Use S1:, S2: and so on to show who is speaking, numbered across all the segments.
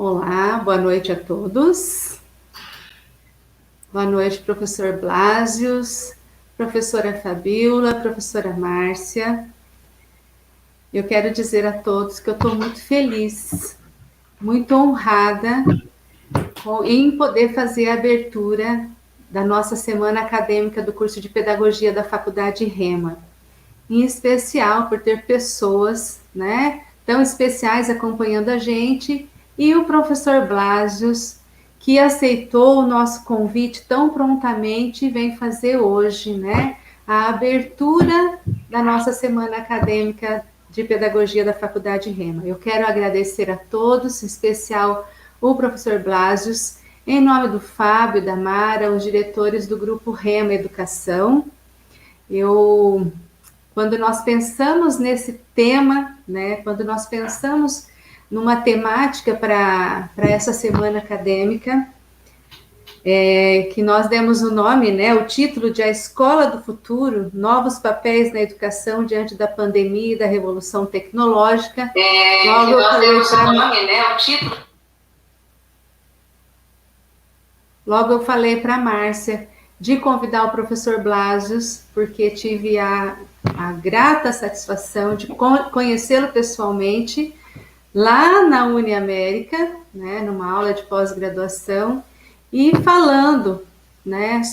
S1: Olá, boa noite a todos. Boa noite, professor Blasius, professora Fabíola, professora Márcia. Eu quero dizer a todos que eu estou muito feliz, muito honrada em poder fazer a abertura da nossa semana acadêmica do curso de Pedagogia da Faculdade Rema. Em especial por ter pessoas, tão especiais acompanhando a gente, e o professor Blasius, que aceitou o nosso convite tão prontamente e vem fazer hoje, a abertura da nossa semana acadêmica de Pedagogia da Faculdade Rema. Eu quero agradecer a todos, em especial o professor Blasius, em nome do Fábio, da Mara, os diretores do Grupo Rema Educação. Quando nós pensamos nesse tema, quando nós pensamos numa temática para essa semana acadêmica, que nós demos o nome, o título de A Escola do Futuro, Novos Papéis na Educação diante da Pandemia e da Revolução Tecnológica.
S2: Logo eu falei para o título.
S1: Logo eu falei para a Márcia de convidar o professor Blasius, porque tive a grata satisfação de conhecê-lo pessoalmente lá na Uniamérica, numa aula de pós-graduação, e falando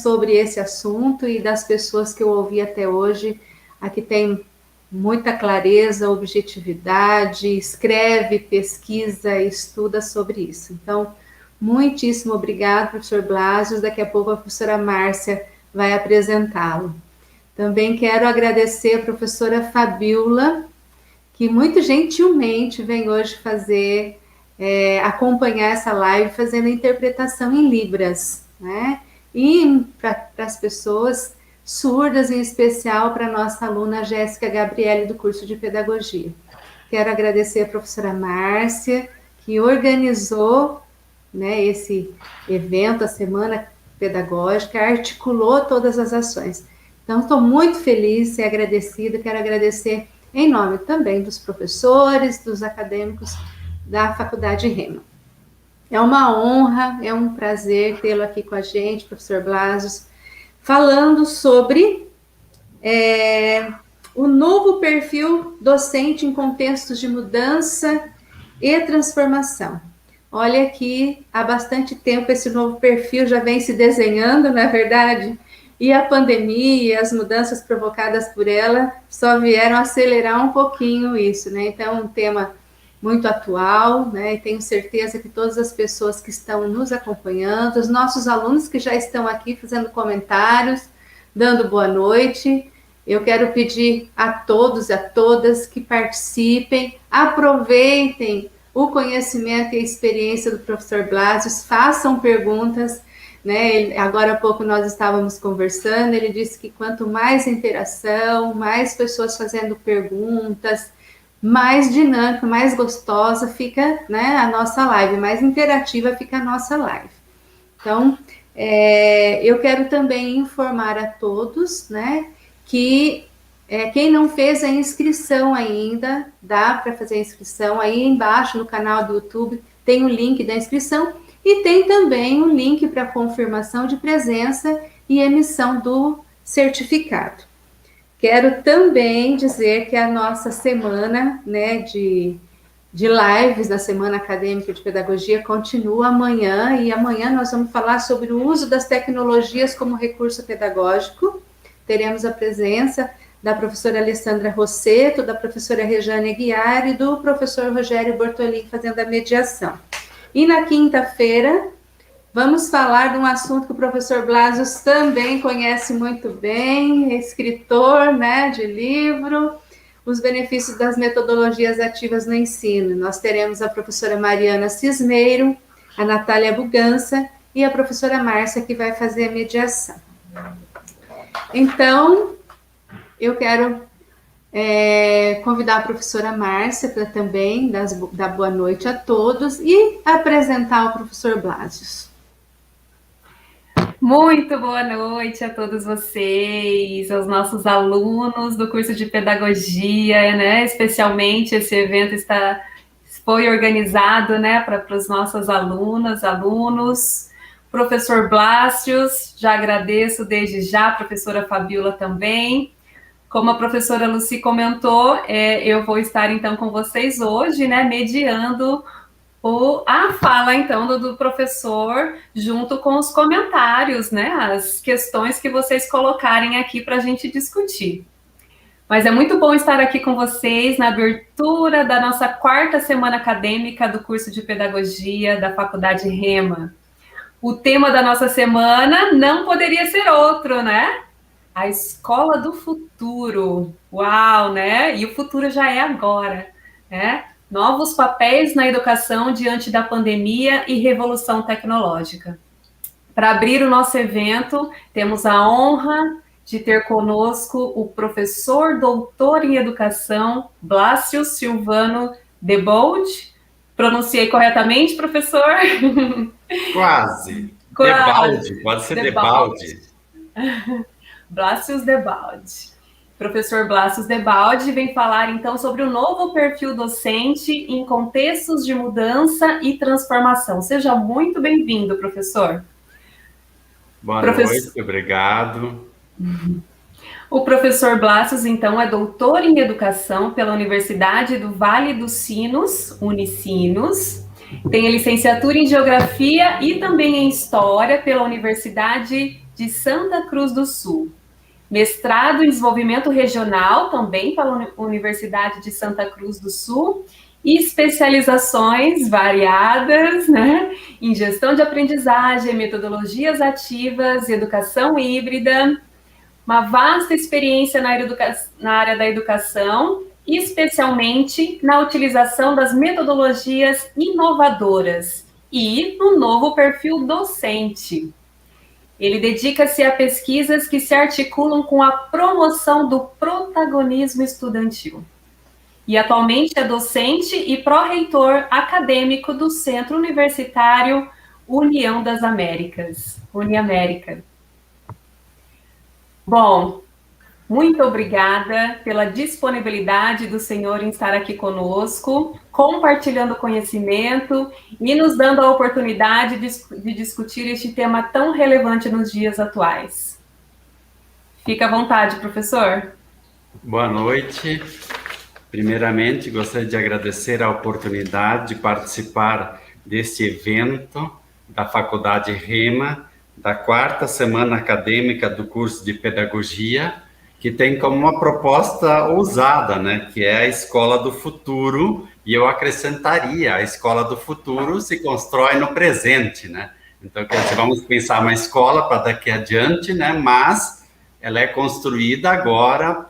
S1: sobre esse assunto e das pessoas que eu ouvi até hoje, aqui tem muita clareza, objetividade, escreve, pesquisa, estuda sobre isso. Então, muitíssimo obrigado, professor Blasius. Daqui a pouco a professora Márcia vai apresentá-lo. Também quero agradecer a professora Fabíola, que muito gentilmente vem hoje acompanhar essa live fazendo a interpretação em Libras, E para as pessoas surdas, em especial para a nossa aluna Jéssica Gabriele, do curso de Pedagogia. Quero agradecer a professora Márcia, que organizou esse evento, a Semana Pedagógica, articulou todas as ações. Então, estou muito feliz e agradecida, quero agradecer em nome também dos professores, dos acadêmicos da Faculdade Rema. É uma honra, é um prazer tê-lo aqui com a gente, professor Blasius, falando sobre o novo perfil docente em contextos de mudança e transformação. Olha que há bastante tempo esse novo perfil já vem se desenhando, não é verdade? E a pandemia e as mudanças provocadas por ela só vieram acelerar um pouquinho isso, Então, é um tema muito atual, E tenho certeza que todas as pessoas que estão nos acompanhando, os nossos alunos que já estão aqui fazendo comentários, dando boa noite, eu quero pedir a todos e a todas que participem, aproveitem o conhecimento e a experiência do professor Blasius, façam perguntas, Agora há pouco nós estávamos conversando, ele disse que quanto mais interação, mais pessoas fazendo perguntas, mais dinâmica, mais gostosa fica a nossa live, mais interativa fica a nossa live. Então, eu quero também informar a todos, que quem não fez a inscrição ainda, dá para fazer a inscrição, aí embaixo no canal do YouTube tem o link da inscrição, e tem também um link para confirmação de presença e emissão do certificado. Quero também dizer que a nossa semana de lives da Semana Acadêmica de Pedagogia continua amanhã, e amanhã nós vamos falar sobre o uso das tecnologias como recurso pedagógico. Teremos a presença da professora Alessandra Rosseto, da professora Rejane Aguiar e do professor Rogério Bortolin fazendo a mediação. E na quinta-feira, vamos falar de um assunto que o professor Blasius também conhece muito bem, é escritor de livro, os benefícios das metodologias ativas no ensino. Nós teremos a professora Mariana Cismeiro, a Natália Bugança e a professora Márcia, que vai fazer a mediação. Então, eu quero convidar a professora Márcia para também dar boa noite a todos e apresentar o professor Blasius.
S2: Muito boa noite a todos vocês, aos nossos alunos do curso de Pedagogia, Especialmente esse evento está foi organizado, né, para os nossos alunas, alunos. Professor Blástios, já agradeço desde já, professora Fabiola também. Como a professora Lucy comentou, eu vou estar então com vocês hoje, né, mediando a fala então do professor, junto com os comentários, né, as questões que vocês colocarem aqui para a gente discutir. Mas é muito bom estar aqui com vocês na abertura da nossa 4ª semana acadêmica do curso de Pedagogia da Faculdade Rema. O tema da nossa semana não poderia ser outro, né? A escola do futuro. Uau, né? E o futuro já é agora, né? Novos papéis na educação diante da pandemia e revolução tecnológica. Para abrir o nosso evento, temos a honra de ter conosco o professor doutor em educação, Blástio Silvano Debold. Pronunciei corretamente, professor?
S3: Quase.
S2: Quase.
S3: Debalde, pode ser Debalde.
S2: Blástio Debold. Professor Blástio Debold vem falar, então, sobre o novo perfil docente em contextos de mudança e transformação. Seja muito bem-vindo, professor.
S3: Boa noite, obrigado.
S2: O professor Blástio, então, é doutor em educação pela Universidade do Vale dos Sinos, Unicinos. Tem a licenciatura em Geografia e também em História pela Universidade de Santa Cruz do Sul. Mestrado em Desenvolvimento Regional, também pela Universidade de Santa Cruz do Sul, e especializações variadas, né, em gestão de aprendizagem, metodologias ativas, educação híbrida, uma vasta experiência na área da educação, especialmente na utilização das metodologias inovadoras e no novo perfil docente. Ele dedica-se a pesquisas que se articulam com a promoção do protagonismo estudantil. E atualmente é docente e pró-reitor acadêmico do Centro Universitário União das Américas, Uniamérica. Bom, muito obrigada pela disponibilidade do senhor em estar aqui conosco, compartilhando conhecimento e nos dando a oportunidade de discutir este tema tão relevante nos dias atuais. Fica à vontade, professor.
S3: Boa noite. Primeiramente, gostaria de agradecer a oportunidade de participar deste evento da Faculdade Rema, da 4ª semana acadêmica do curso de Pedagogia, que tem como uma proposta ousada, né, que é a escola do futuro, e eu acrescentaria, a escola do futuro se constrói no presente, né? Então, quer dizer, vamos pensar uma escola para daqui adiante, né, mas ela é construída agora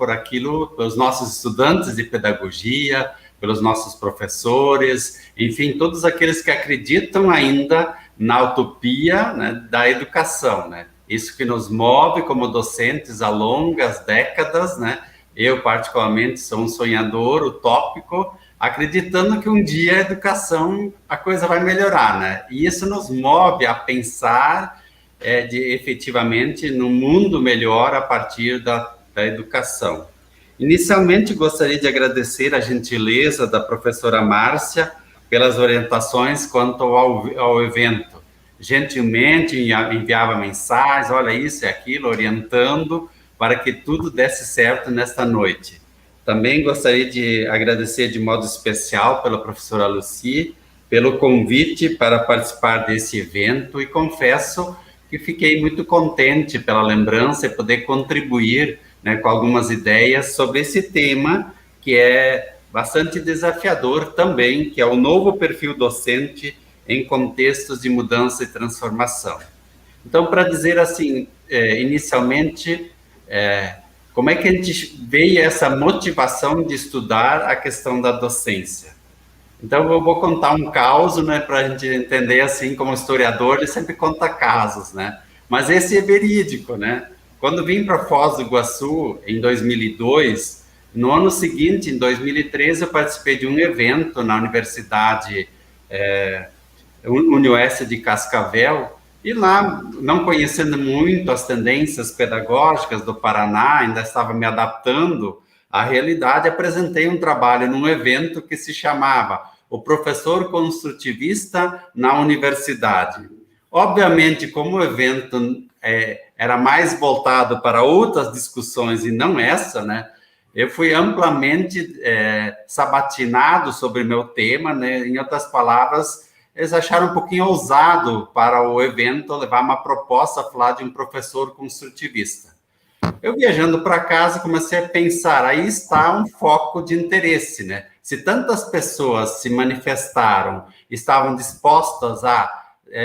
S3: pelos nossos estudantes de pedagogia, pelos nossos professores, enfim, todos aqueles que acreditam ainda na utopia, né, da educação, né? Isso que nos move como docentes há longas décadas, né? Eu, particularmente, sou um sonhador utópico, acreditando que um dia a educação, a coisa vai melhorar, né? E isso nos move a pensar efetivamente num mundo melhor a partir da educação. Inicialmente, gostaria de agradecer a gentileza da professora Márcia pelas orientações quanto ao evento. Gentilmente enviava mensagens, olha isso e aquilo, orientando para que tudo desse certo nesta noite. Também gostaria de agradecer de modo especial pela professora Lucy, pelo convite para participar desse evento, e confesso que fiquei muito contente pela lembrança e poder contribuir, né, com algumas ideias sobre esse tema, que é bastante desafiador também, que é o novo perfil docente em contextos de mudança e transformação. Então, para dizer assim, inicialmente, como é que a gente veio essa motivação de estudar a questão da docência? Então, eu vou contar um caso, né, para a gente entender, assim, como historiador, ele sempre conta casos, né? Mas esse é verídico, né? Quando vim para Foz do Iguaçu, em 2002, no ano seguinte, em 2013, eu participei de um evento na Universidade Unioeste de Cascavel, e lá, não conhecendo muito as tendências pedagógicas do Paraná, ainda estava me adaptando à realidade, apresentei um trabalho num evento que se chamava o professor construtivista na universidade. Obviamente, como o evento era mais voltado para outras discussões e não essa, né? Eu fui amplamente sabatinado sobre meu tema, né? Em outras palavras, eles acharam um pouquinho ousado para o evento levar uma proposta a falar de um professor construtivista. Eu viajando para casa comecei a pensar, aí está um foco de interesse, né? Se tantas pessoas se manifestaram, estavam dispostas a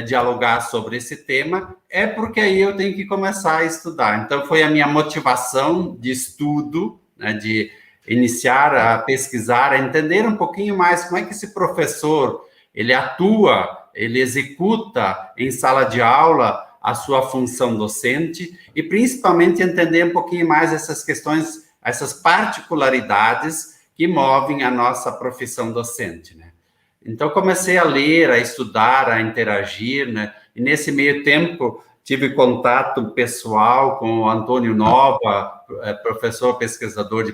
S3: dialogar sobre esse tema, é porque aí eu tenho que começar a estudar. Então, foi a minha motivação de estudo, né, de iniciar a pesquisar, a entender um pouquinho mais como é que esse professor, ele atua, ele executa em sala de aula a sua função docente e, principalmente, entender um pouquinho mais essas questões, essas particularidades que movem a nossa profissão docente, né? Então, comecei a ler, a estudar, a interagir, né? E nesse meio tempo, tive contato pessoal com o Antônio Nova, professor pesquisador de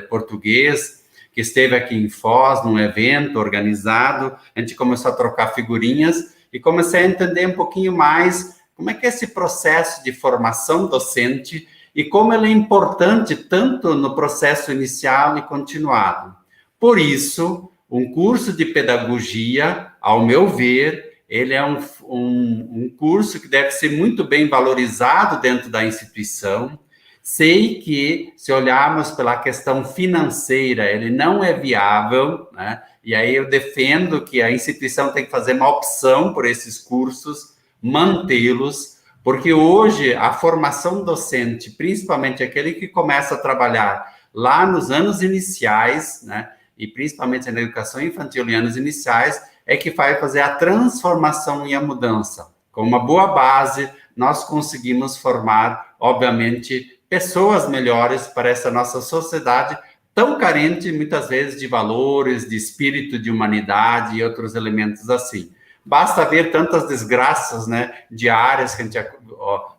S3: português, que esteve aqui em Foz, num evento organizado. A gente começou a trocar figurinhas e comecei a entender um pouquinho mais como é que é esse processo de formação docente e como ele é importante tanto no processo inicial e continuado. Por isso, um curso de pedagogia, ao meu ver, ele é um curso que deve ser muito bem valorizado dentro da instituição. Sei que, se olharmos pela questão financeira, ele não é viável, né? E aí eu defendo que a instituição tem que fazer uma opção por esses cursos, mantê-los, porque hoje a formação docente, principalmente aquele que começa a trabalhar lá nos anos iniciais, né? E principalmente na educação infantil em anos iniciais, é que vai fazer a transformação e a mudança. Com uma boa base, nós conseguimos formar, obviamente, pessoas melhores para essa nossa sociedade tão carente, muitas vezes, de valores, de espírito de humanidade e outros elementos assim. Basta ver tantas desgraças, né, diárias que a gente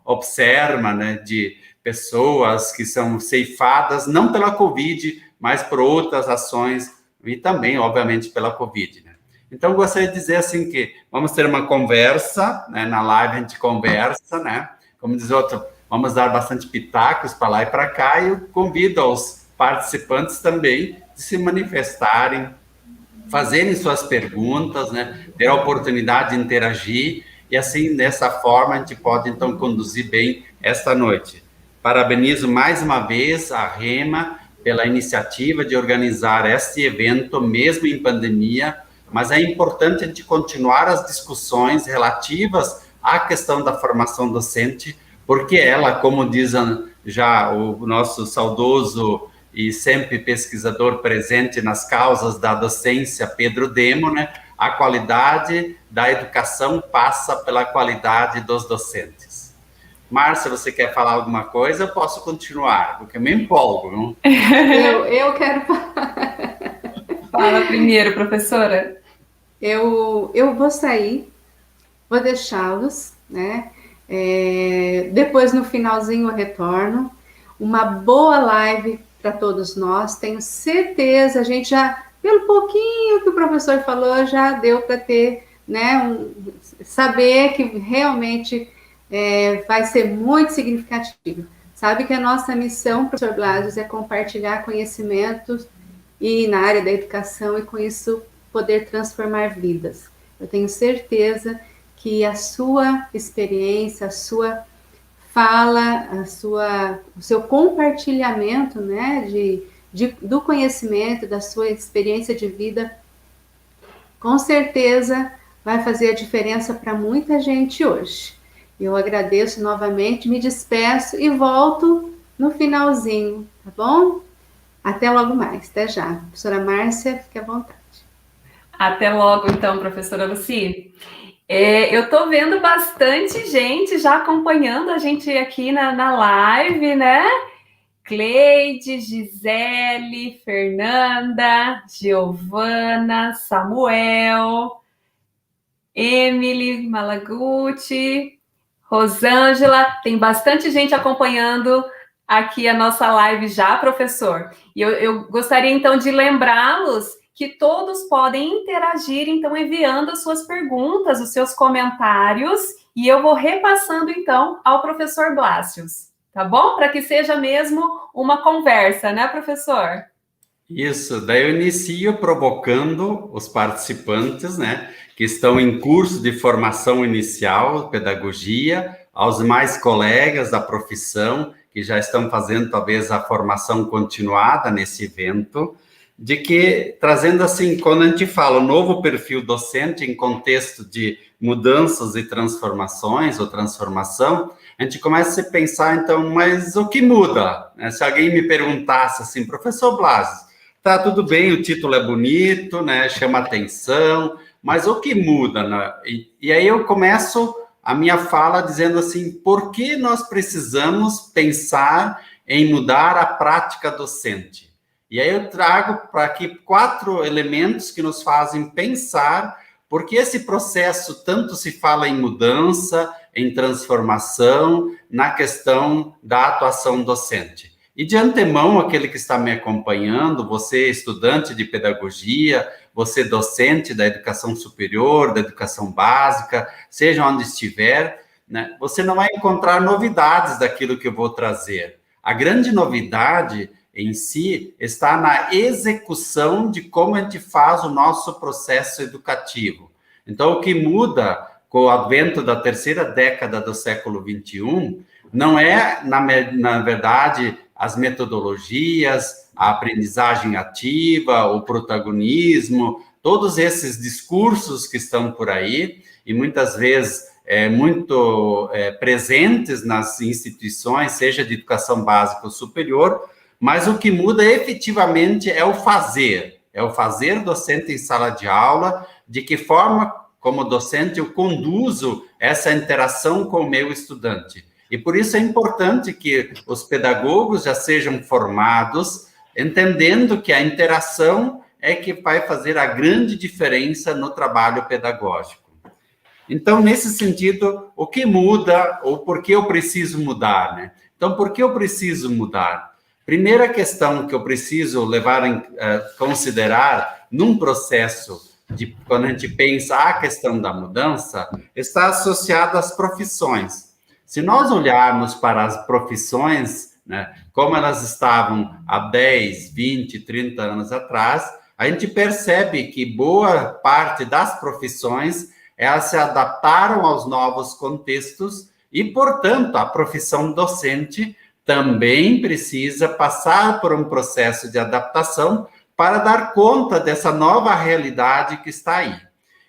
S3: observa, né, de pessoas que são ceifadas, não pela Covid, mas por outras ações e também, obviamente, pela Covid, né? Então, gostaria de dizer assim que vamos ter uma conversa, né, na live a gente conversa, né? Como diz outro, vamos dar bastante pitacos para lá e para cá e eu convido aos participantes também de se manifestarem, fazerem suas perguntas, né? Ter a oportunidade de interagir e assim, dessa forma, a gente pode, então, conduzir bem esta noite. Parabenizo mais uma vez a REMA pela iniciativa de organizar este evento, mesmo em pandemia, mas é importante a gente continuar as discussões relativas à questão da formação docente, porque ela, como diz já o nosso saudoso e sempre pesquisador presente nas causas da docência, Pedro Demo, né? A qualidade da educação passa pela qualidade dos docentes. Márcia, você quer falar alguma coisa? Eu posso continuar, porque eu me empolgo, não?
S1: Eu quero falar.
S2: Fala primeiro, professora.
S1: Eu vou sair, vou deixá-los, né? Depois, no finalzinho, eu retorno. Uma boa live para todos nós. Tenho certeza, a gente já, pelo pouquinho que o professor falou, já deu para ter, né? Saber que realmente vai ser muito significativo. Sabe que a nossa missão, professor Blasius, é compartilhar conhecimentos e na área da educação e com isso poder transformar vidas. Eu tenho certeza que a sua experiência, a sua fala, o seu compartilhamento, né, do conhecimento, da sua experiência de vida, com certeza vai fazer a diferença para muita gente hoje. Eu agradeço novamente, me despeço e volto no finalzinho, tá bom? Até logo mais, até já. Professora Márcia, fique à vontade.
S2: Até logo, então, professora Lucy. Eu estou vendo bastante gente já acompanhando a gente aqui na live, né? Cleide, Gisele, Fernanda, Giovana, Samuel, Emily Malaguti, Rosângela, tem bastante gente acompanhando aqui a nossa live já, professor. E eu gostaria, então, de lembrá-los que todos podem interagir, então, enviando as suas perguntas, os seus comentários, e eu vou repassando, então, ao professor Blássios, tá bom? Para que seja mesmo uma conversa, né, professor?
S3: Isso, daí eu inicio provocando os participantes, né, que estão em curso de formação inicial, pedagogia, aos mais colegas da profissão, que já estão fazendo talvez a formação continuada nesse evento, de que, trazendo assim, quando a gente fala o novo perfil docente em contexto de mudanças e transformações ou transformação, a gente começa a pensar, então, mas o que muda? Se alguém me perguntasse assim, professor Blas, tá tudo bem, o título é bonito, né, chama atenção, mas o que muda? Né? E aí eu começo a minha fala dizendo assim, por que nós precisamos pensar em mudar a prática docente? E aí eu trago para aqui 4 elementos que nos fazem pensar, porque esse processo tanto se fala em mudança, em transformação, na questão da atuação docente. E de antemão, aquele que está me acompanhando, você estudante de pedagogia, você docente da educação superior, da educação básica, seja onde estiver, né, você não vai encontrar novidades daquilo que eu vou trazer. A grande novidade em si está na execução de como a gente faz o nosso processo educativo. Então, o que muda com o advento da terceira década do século XXI não é, na verdade, as metodologias, a aprendizagem ativa, o protagonismo, todos esses discursos que estão por aí, e muitas vezes muito presentes nas instituições, seja de educação básica ou superior, mas o que muda efetivamente é o fazer docente em sala de aula, de que forma, como docente, eu conduzo essa interação com o meu estudante. E por isso é importante que os pedagogos já sejam formados, entendendo que a interação é que vai fazer a grande diferença no trabalho pedagógico. Então, nesse sentido, o que muda ou por que eu preciso mudar, né? Então, por que eu preciso mudar? Primeira questão que eu preciso levar em considerar num processo de quando a gente pensa a questão da mudança, está associada às profissões. Se nós olharmos para as profissões, né, como elas estavam há 10, 20, 30 anos atrás, a gente percebe que boa parte das profissões elas se adaptaram aos novos contextos e, portanto, a profissão docente também precisa passar por um processo de adaptação para dar conta dessa nova realidade que está aí.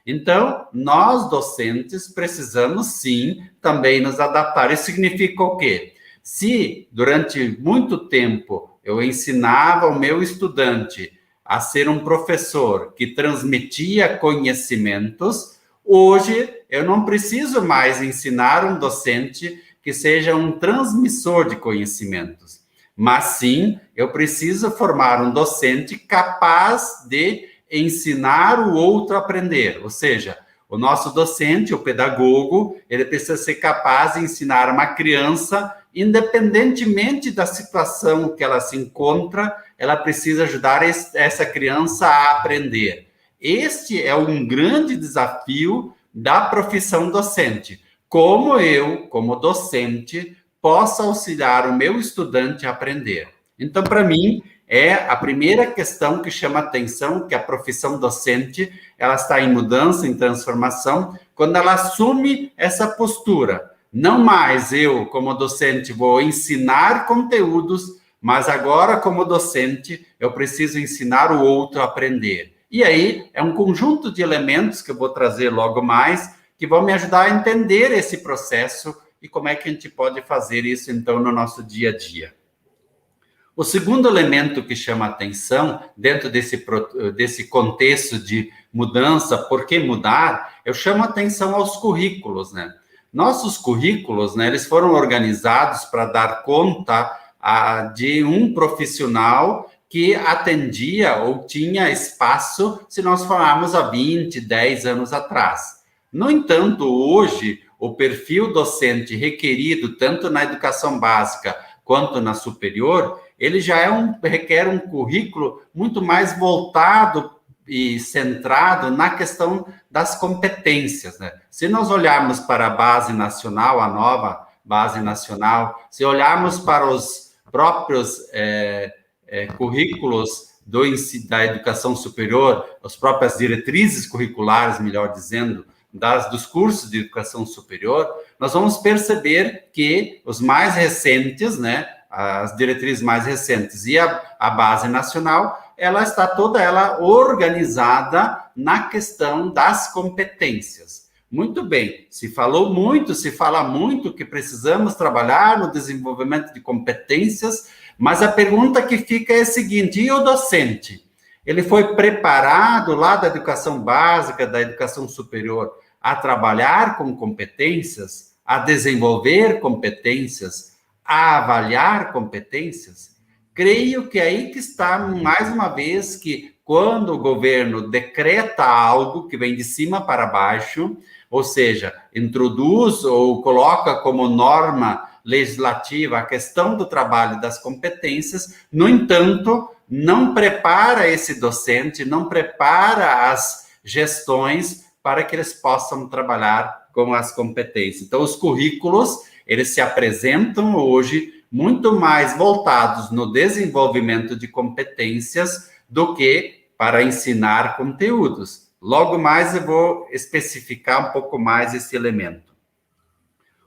S3: Então, nós, docentes, precisamos, sim, também nos adaptar. Isso significa o quê? Se, durante muito tempo, eu ensinava o meu estudante a ser um professor que transmitia conhecimentos, hoje eu não preciso mais ensinar um docente que seja um transmissor de conhecimentos, mas sim, eu preciso formar um docente capaz de ensinar o outro a aprender, ou seja, o nosso docente, o pedagogo, ele precisa ser capaz de ensinar uma criança, independentemente da situação que ela se encontra, ela precisa ajudar essa criança a aprender. Este é um grande desafio da profissão docente. Como eu, como docente, posso auxiliar o meu estudante a aprender. Então, para mim, é a primeira questão que chama atenção, que a profissão docente, ela está em mudança, em transformação, quando ela assume essa postura. Não mais eu, como docente, vou ensinar conteúdos, mas agora, como docente, eu preciso ensinar o outro a aprender. E aí, é um conjunto de elementos que eu vou trazer logo mais, que vão me ajudar a entender esse processo e como é que a gente pode fazer isso, então, no nosso dia a dia. O segundo elemento que chama a atenção, dentro desse contexto de mudança, por que mudar, eu chamo a atenção aos currículos, né? Nossos currículos, né, eles foram organizados para dar conta de um profissional que atendia ou tinha espaço, se nós falarmos há 20, 10 anos atrás. No entanto, hoje, o perfil docente requerido, tanto na educação básica quanto na superior, ele já requer um currículo muito mais voltado e centrado na questão das competências, né? Se nós olharmos para a base nacional, a nova base nacional, se olharmos para os próprios currículos da educação superior, as próprias diretrizes curriculares, melhor dizendo, dos cursos de educação superior, nós vamos perceber que os mais recentes, né, as diretrizes mais recentes e a base nacional, ela está toda ela organizada na questão das competências. Muito bem, se fala muito que precisamos trabalhar no desenvolvimento de competências, mas a pergunta que fica é a seguinte: e o docente? Ele foi preparado lá da educação básica, da educação superior, a trabalhar com competências, a desenvolver competências, a avaliar competências? Creio que é aí que está, mais uma vez, que quando o governo decreta algo que vem de cima para baixo, ou seja, introduz ou coloca como norma legislativa a questão do trabalho das competências, no entanto, não prepara esse docente, não prepara as gestões para que eles possam trabalhar com as competências. Então, os currículos, eles se apresentam hoje muito mais voltados no desenvolvimento de competências do que para ensinar conteúdos. Logo mais eu vou especificar um pouco mais esse elemento.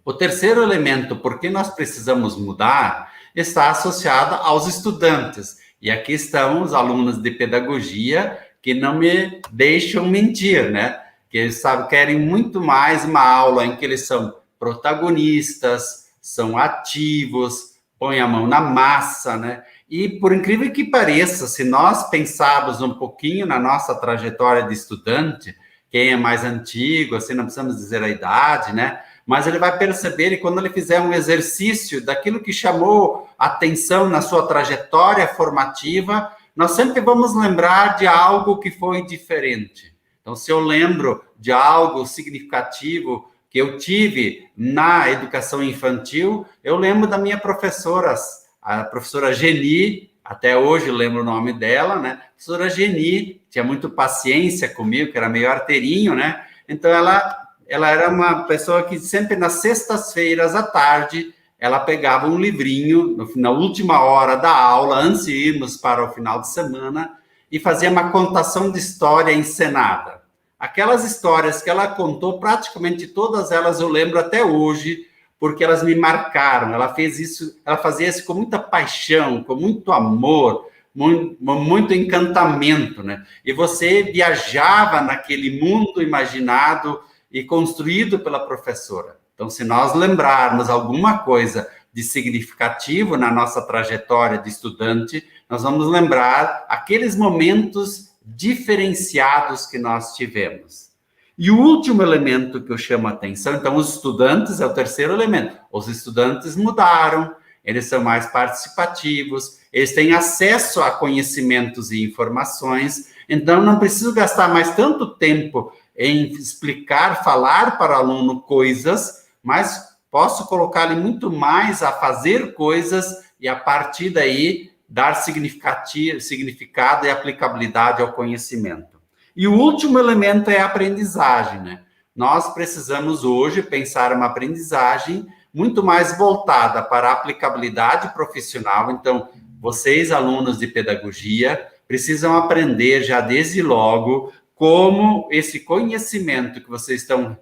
S3: O terceiro elemento, por que nós precisamos mudar, está associado aos estudantes. E aqui estão os alunos de pedagogia que não me deixam mentir, né? Que eles querem muito mais uma aula em que eles são protagonistas, são ativos, põem a mão na massa, né? E, por incrível que pareça, se nós pensarmos um pouquinho na nossa trajetória de estudante, quem é mais antigo, assim, não precisamos dizer a idade, né? Mas ele vai perceber, e quando ele fizer um exercício daquilo que chamou atenção na sua trajetória formativa, nós sempre vamos lembrar de algo que foi diferente. Então, se eu lembro de algo significativo que eu tive na educação infantil, eu lembro da minha professora, a professora Geni, até hoje lembro o nome dela, né? A professora Geni tinha muito paciência comigo, que era meio arteirinho, né? Então, ela era uma pessoa que sempre nas sextas-feiras à tarde, ela pegava um livrinho na última hora da aula, antes de irmos para o final de semana, e fazia uma contação de história encenada. Aquelas histórias que ela contou, praticamente todas elas eu lembro até hoje, porque elas me marcaram. Ela fazia isso com muita paixão, com muito amor, muito encantamento, né? E você viajava naquele mundo imaginado e construído pela professora. Então, se nós lembrarmos alguma coisa de significativo na nossa trajetória de estudante, nós vamos lembrar aqueles momentos diferenciados que nós tivemos. E o último elemento que eu chamo a atenção, então, os estudantes é o terceiro elemento. Os estudantes mudaram, eles são mais participativos, eles têm acesso a conhecimentos e informações, então não preciso gastar mais tanto tempo em explicar, falar para o aluno coisas, mas posso colocar ele muito mais a fazer coisas e, a partir daí, dar significado e aplicabilidade ao conhecimento. E o último elemento é a aprendizagem, né? Nós precisamos hoje pensar uma aprendizagem muito mais voltada para a aplicabilidade profissional. Então, vocês, alunos de pedagogia, precisam aprender já desde logo como esse conhecimento que vocês estão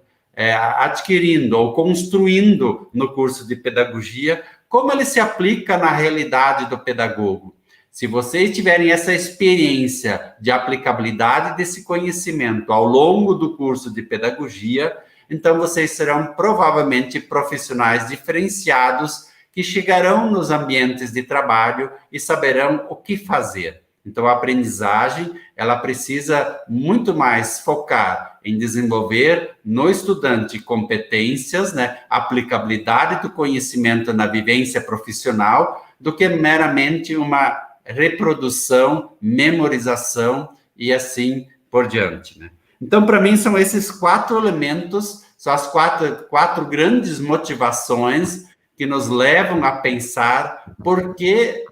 S3: adquirindo ou construindo no curso de pedagogia, como ele se aplica na realidade do pedagogo. Se vocês tiverem essa experiência de aplicabilidade desse conhecimento ao longo do curso de pedagogia, então vocês serão provavelmente profissionais diferenciados que chegarão nos ambientes de trabalho e saberão o que fazer. Então, a aprendizagem, ela precisa muito mais focar em desenvolver no estudante competências, né, aplicabilidade do conhecimento na vivência profissional, do que meramente uma reprodução, memorização e assim por diante, né? Então, para mim, são esses 4 elementos, são as quatro grandes motivações que nos levam a pensar por que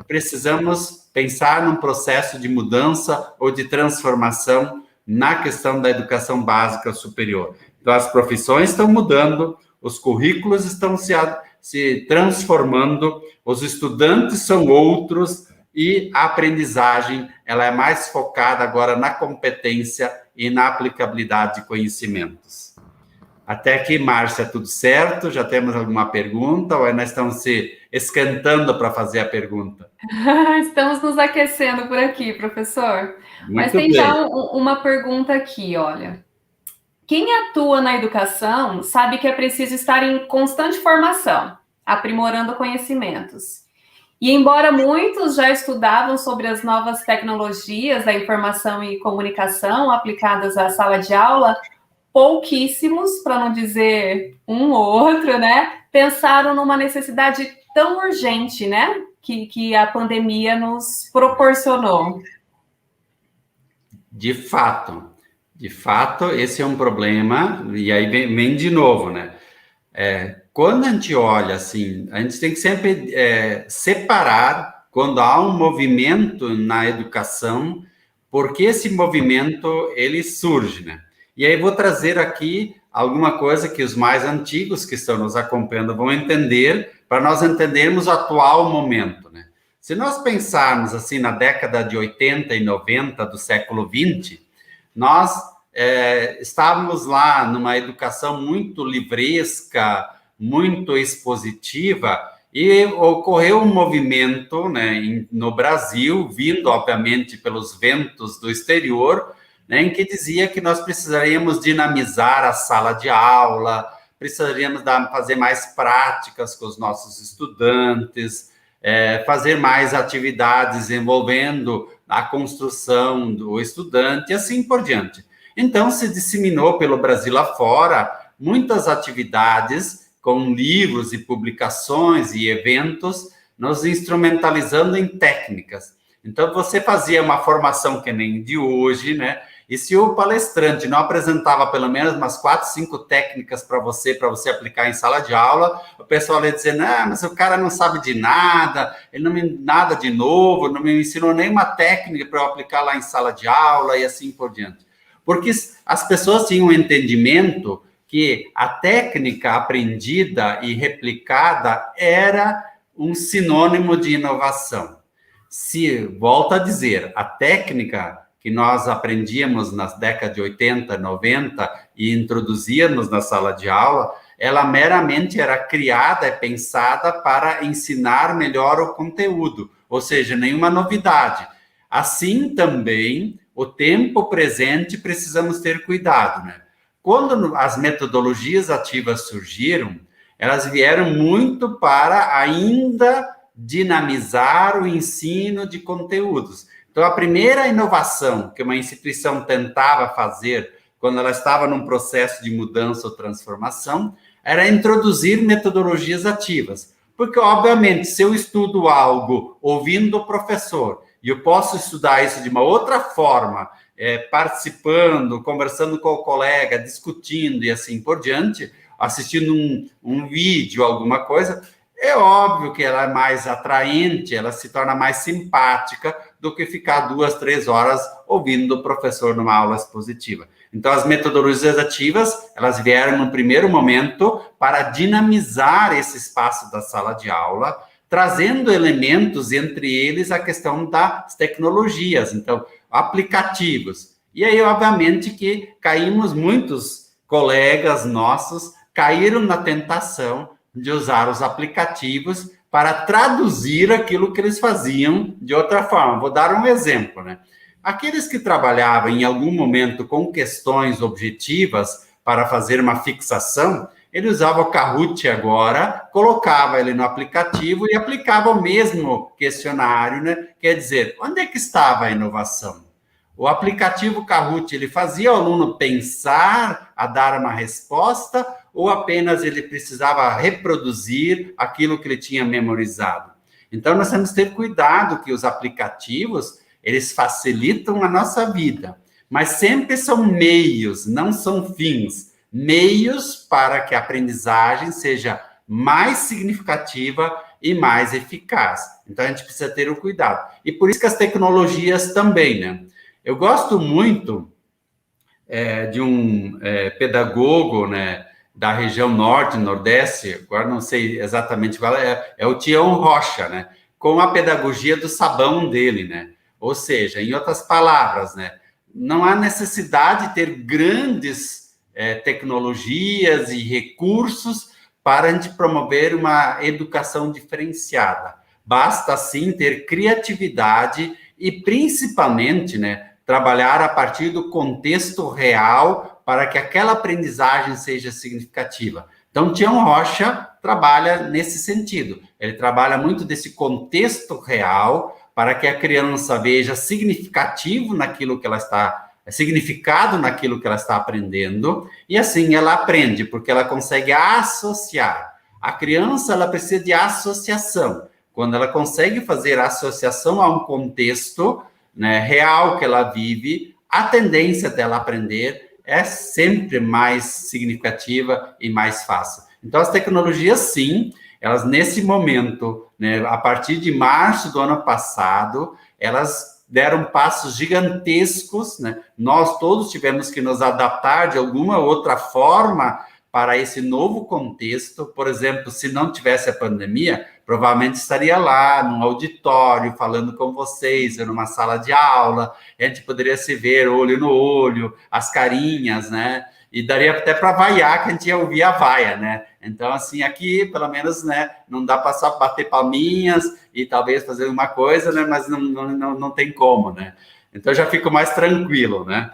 S3: precisamos pensar num processo de mudança ou de transformação na questão da educação básica superior. Então, as profissões estão mudando, os currículos estão se transformando, os estudantes são outros e a aprendizagem ela é mais focada agora na competência e na aplicabilidade de conhecimentos. Até aqui, Márcia, tudo certo? Já temos alguma pergunta ou nós estamos se esquentando para fazer a pergunta?
S2: Estamos nos aquecendo por aqui, professor. Mas tem
S3: bem.
S2: já uma pergunta aqui, olha. Quem atua na educação sabe que é preciso estar em constante formação, aprimorando conhecimentos. E embora muitos já estudavam sobre as novas tecnologias da informação e comunicação aplicadas à sala de aula, pouquíssimos, para não dizer um ou outro, né, pensaram numa necessidade tão urgente, né, que a pandemia nos proporcionou.
S3: De fato, esse é um problema, e aí vem de novo, né? Quando a gente olha assim, a gente tem que sempre separar quando há um movimento na educação, porque esse movimento ele surge, né? E aí vou trazer aqui alguma coisa que os mais antigos que estão nos acompanhando vão entender, para nós entendermos o atual momento, né? Se nós pensarmos assim na década de 80 e 90 do século 20, nós estávamos lá numa educação muito livresca, muito expositiva, e ocorreu um movimento, né, no Brasil, vindo, obviamente, pelos ventos do exterior, né, em que dizia que nós precisaríamos dinamizar a sala de aula, precisaríamos fazer mais práticas com os nossos estudantes, fazer mais atividades envolvendo a construção do estudante, e assim por diante. Então, se disseminou pelo Brasil afora muitas atividades com livros e publicações e eventos, nos instrumentalizando em técnicas. Então, você fazia uma formação que nem de hoje, né? E se o palestrante não apresentava pelo menos umas 4, 5 técnicas para você aplicar em sala de aula, o pessoal ia dizer, não, mas o cara não sabe de nada, ele não me nada de novo, não me ensinou nenhuma técnica para eu aplicar lá em sala de aula e assim por diante. Porque as pessoas tinham um entendimento que a técnica aprendida e replicada era um sinônimo de inovação. Se, volto a dizer, a técnica que nós aprendíamos nas décadas de 80, 90 e introduzíamos na sala de aula, ela meramente era criada e pensada para ensinar melhor o conteúdo, ou seja, nenhuma novidade. Assim também, o tempo presente, precisamos ter cuidado, né? Quando as metodologias ativas surgiram, elas vieram muito para ainda dinamizar o ensino de conteúdos. Então, a primeira inovação que uma instituição tentava fazer quando ela estava num processo de mudança ou transformação era introduzir metodologias ativas. Porque, obviamente, se eu estudo algo ouvindo o professor e eu posso estudar isso de uma outra forma, participando, conversando com o colega, discutindo e assim por diante, assistindo um vídeo, alguma coisa, é óbvio que ela é mais atraente, ela se torna mais simpática do que ficar 2, 3 horas ouvindo o professor numa aula expositiva. Então, as metodologias ativas, elas vieram no primeiro momento para dinamizar esse espaço da sala de aula, trazendo elementos, entre eles a questão das tecnologias, então, aplicativos. E aí, obviamente, que muitos colegas nossos caíram na tentação de usar os aplicativos para traduzir aquilo que eles faziam de outra forma. Vou dar um exemplo, né? Aqueles que trabalhavam em algum momento com questões objetivas para fazer uma fixação, ele usava o Kahoot agora, colocava ele no aplicativo e aplicava o mesmo questionário, né? Quer dizer, onde é que estava a inovação? O aplicativo Kahoot, ele fazia o aluno pensar a dar uma resposta ou apenas ele precisava reproduzir aquilo que ele tinha memorizado? Então, nós temos que ter cuidado que os aplicativos, eles facilitam a nossa vida, mas sempre são meios, não são fins. Meios para que a aprendizagem seja mais significativa e mais eficaz. Então, a gente precisa ter o cuidado. E por isso que as tecnologias também, né? Eu gosto muito de um pedagogo, né, da região norte, nordeste, agora não sei exatamente qual é o Tião Rocha, né, com a pedagogia do sabão dele, né, ou seja, em outras palavras, né, não há necessidade de ter grandes tecnologias e recursos para a gente promover uma educação diferenciada. Basta, sim, ter criatividade e, principalmente, né, trabalhar a partir do contexto real para que aquela aprendizagem seja significativa. Então, Tião Rocha trabalha nesse sentido. Ele trabalha muito desse contexto real para que a criança veja significativo naquilo que ela está, significado naquilo que ela está aprendendo, e assim ela aprende, porque ela consegue associar. A criança, ela precisa de associação. Quando ela consegue fazer a associação a um contexto, né, real que ela vive, a tendência dela aprender é sempre mais significativa e mais fácil. Então, as tecnologias, sim, elas nesse momento, né, a partir de março do ano passado, elas deram passos gigantescos, né? Nós todos tivemos que nos adaptar de alguma outra forma para esse novo contexto. Por exemplo, se não tivesse a pandemia, provavelmente estaria lá num auditório falando com vocês, numa sala de aula, a gente poderia se ver olho no olho, as carinhas, né? E daria até para vaiar, que a gente ia ouvir a vaia, né? Então, assim, aqui, pelo menos, né, não dá para só bater palminhas e talvez fazer uma coisa, né? Mas não tem como, né? Então, já fico mais tranquilo, né?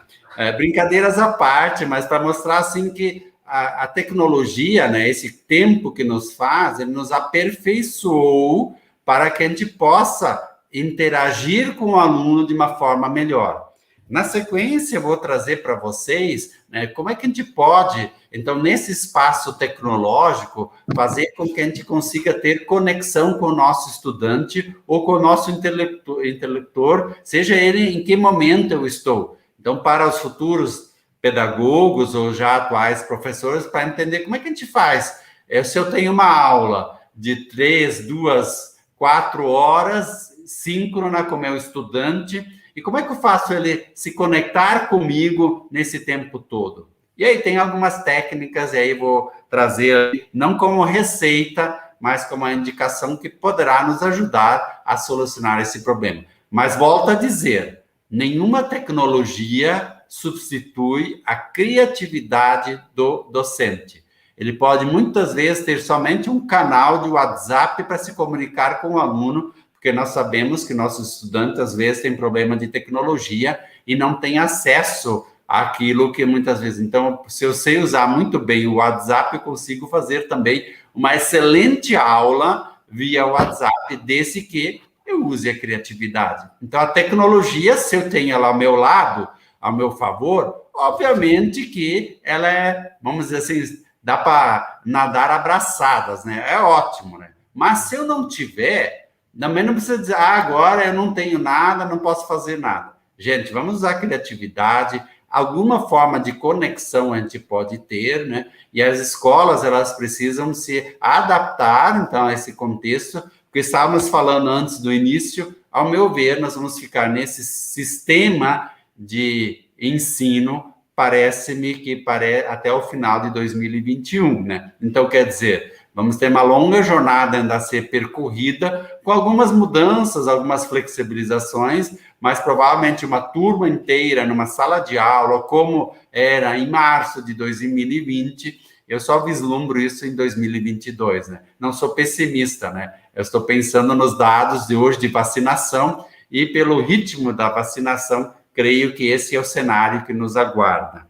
S3: Brincadeiras à parte, mas para mostrar, assim, que a tecnologia, né, esse tempo que nos faz, ele nos aperfeiçoou para que a gente possa interagir com o aluno de uma forma melhor. Na sequência, eu vou trazer para vocês, né, como é que a gente pode, então, nesse espaço tecnológico, fazer com que a gente consiga ter conexão com o nosso estudante ou com o nosso interlocutor, seja ele em que momento eu estou. Então, para os futuros pedagogos ou já atuais professores, para entender como é que a gente faz. Se eu tenho uma aula de 3, 2, 4 horas, síncrona com o meu estudante, e como é que eu faço ele se conectar comigo nesse tempo todo? E aí tem algumas técnicas, e aí vou trazer, não como receita, mas como uma indicação que poderá nos ajudar a solucionar esse problema. Mas volto a dizer, nenhuma tecnologia substitui a criatividade do docente. Ele pode, muitas vezes, ter somente um canal de WhatsApp para se comunicar com o aluno, porque nós sabemos que nossos estudantes, às vezes, têm problema de tecnologia e não têm acesso àquilo que muitas vezes... Então, se eu sei usar muito bem o WhatsApp, eu consigo fazer também uma excelente aula via WhatsApp, desde que eu use a criatividade. Então, a tecnologia, se eu tenho ela ao meu lado, ao meu favor, obviamente que ela é, vamos dizer assim, dá para nadar abraçadas, né? É ótimo, né? Mas se eu não tiver, também não precisa dizer, agora eu não tenho nada, não posso fazer nada. Gente, vamos usar a criatividade, alguma forma de conexão a gente pode ter, né? E as escolas, elas precisam se adaptar, então, a esse contexto, porque estávamos falando antes do início, ao meu ver, nós vamos ficar nesse sistema de ensino, parece-me que até o final de 2021, né? Então, quer dizer, vamos ter uma longa jornada ainda a ser percorrida, com algumas mudanças, algumas flexibilizações, mas provavelmente uma turma inteira numa sala de aula, como era em março de 2020, eu só vislumbro isso em 2022, né? Não sou pessimista, né? Eu estou pensando nos dados de hoje de vacinação e pelo ritmo da vacinação, creio que esse é o cenário que nos aguarda.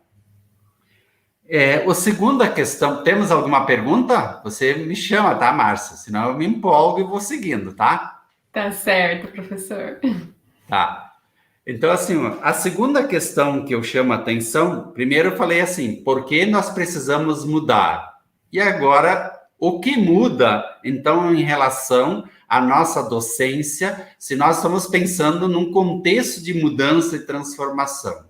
S3: A segunda questão, temos alguma pergunta? Você me chama, tá, Márcia? Senão eu me empolgo e vou seguindo, tá?
S2: Tá certo, professor.
S3: Tá. Então, assim, a segunda questão que eu chamo a atenção, primeiro eu falei assim, por que nós precisamos mudar? E agora, o que muda, então, em relação à nossa docência, se nós estamos pensando num contexto de mudança e transformação?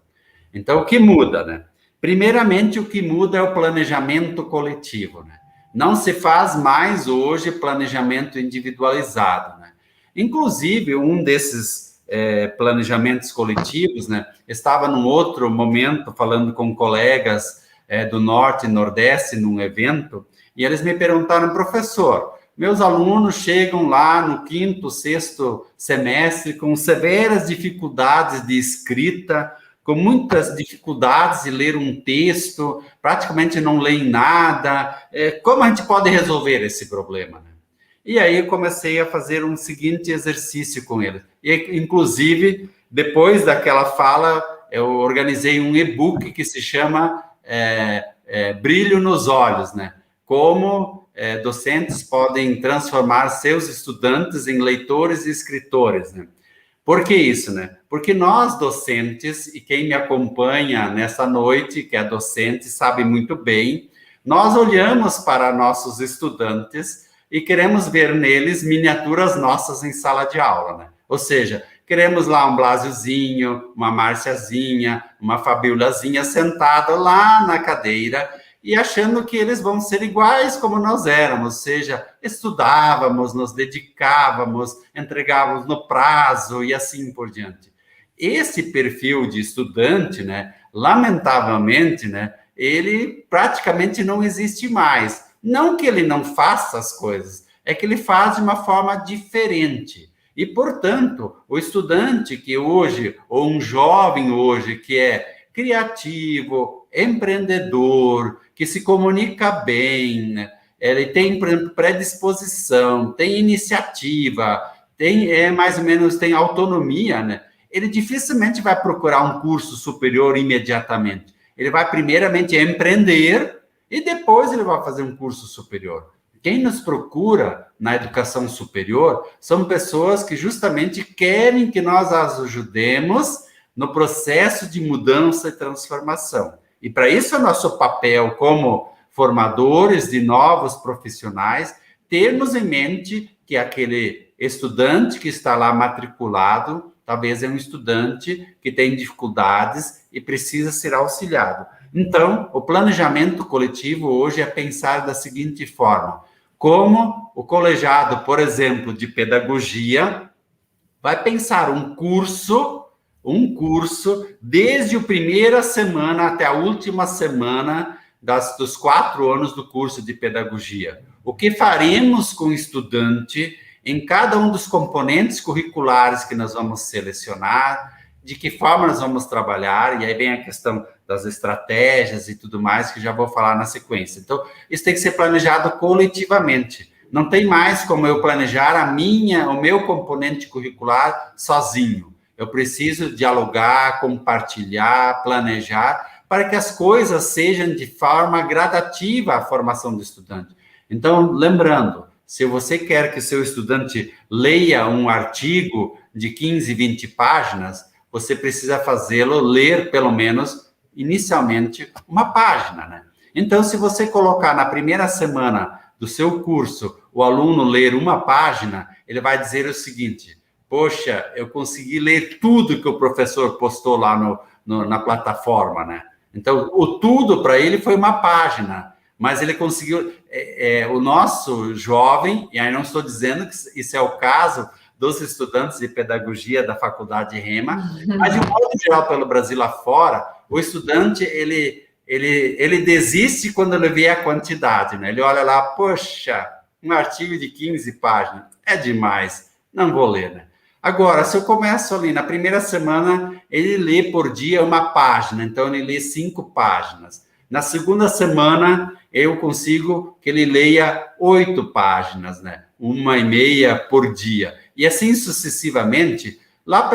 S3: Então, o que muda, né? Primeiramente, o que muda é o planejamento coletivo, né? Não se faz mais hoje planejamento individualizado, né? Inclusive, um desses planejamentos coletivos, né? Estava num outro momento falando com colegas do Norte e Nordeste num evento, e eles me perguntaram, professor, meus alunos chegam lá no 5º, 6º semestre com severas dificuldades de escrita, com muitas dificuldades de ler um texto, praticamente não leem nada. Como a gente pode resolver esse problema, né? E aí eu comecei a fazer um seguinte exercício com eles. E, inclusive, depois daquela fala, eu organizei um e-book que se chama Brilho nos Olhos, né? Como docentes podem transformar seus estudantes em leitores e escritores, né? Por que isso, né? Porque nós, docentes, e quem me acompanha nessa noite, que é docente, sabe muito bem, nós olhamos para nossos estudantes e queremos ver neles miniaturas nossas em sala de aula, né? Ou seja, queremos lá um Blasiozinho, uma Marciazinha, uma Fabiolazinha sentada lá na cadeira e achando que eles vão ser iguais como nós éramos, ou seja, estudávamos, nos dedicávamos, entregávamos no prazo e assim por diante. Esse perfil de estudante, né, lamentavelmente, né, ele praticamente não existe mais. Não que ele não faça as coisas, é que ele faz de uma forma diferente. E, portanto, o estudante que hoje, ou um jovem hoje, que é criativo, empreendedor, que se comunica bem, né? Ele tem predisposição, tem iniciativa, tem mais ou menos tem autonomia, né? Ele dificilmente vai procurar um curso superior imediatamente. Ele vai primeiramente empreender e depois ele vai fazer um curso superior. Quem nos procura na educação superior são pessoas que justamente querem que nós as ajudemos no processo de mudança e transformação. E para isso é nosso papel como formadores de novos profissionais, termos em mente que aquele estudante que está lá matriculado, talvez é um estudante que tem dificuldades e precisa ser auxiliado. Então, o planejamento coletivo hoje é pensar da seguinte forma: como o colegiado, por exemplo, de pedagogia, vai pensar um curso desde a primeira semana até a última semana dos 4 anos do curso de pedagogia. O que faremos com o estudante em cada um dos componentes curriculares que nós vamos selecionar, de que forma nós vamos trabalhar, e aí vem a questão das estratégias e tudo mais, que já vou falar na sequência. Então, isso tem que ser planejado coletivamente. Não tem mais como eu planejar o meu componente curricular sozinho. Eu preciso dialogar, compartilhar, planejar, para que as coisas sejam de forma gradativa à formação do estudante. Então, lembrando, se você quer que seu estudante leia um artigo de 15, 20 páginas, você precisa fazê-lo ler, pelo menos, inicialmente, uma página, né? Então, se você colocar na primeira semana do seu curso o aluno ler uma página, ele vai dizer o seguinte: poxa, eu consegui ler tudo que o professor postou lá na plataforma, né? Então, o tudo para ele foi uma página, mas ele conseguiu... o nosso jovem, e aí não estou dizendo que isso é o caso dos estudantes de pedagogia da Faculdade Rema, mas de um modo geral pelo Brasil afora, o estudante, ele desiste quando ele vê a quantidade, né? Ele olha lá, poxa, um artigo de 15 páginas, é demais, não vou ler, né? Agora, se eu começo ali, na primeira semana, ele lê por dia uma página, então ele lê 5 páginas. Na segunda semana, eu consigo que ele leia 8 páginas, né? 1,5 por dia. E assim sucessivamente, lá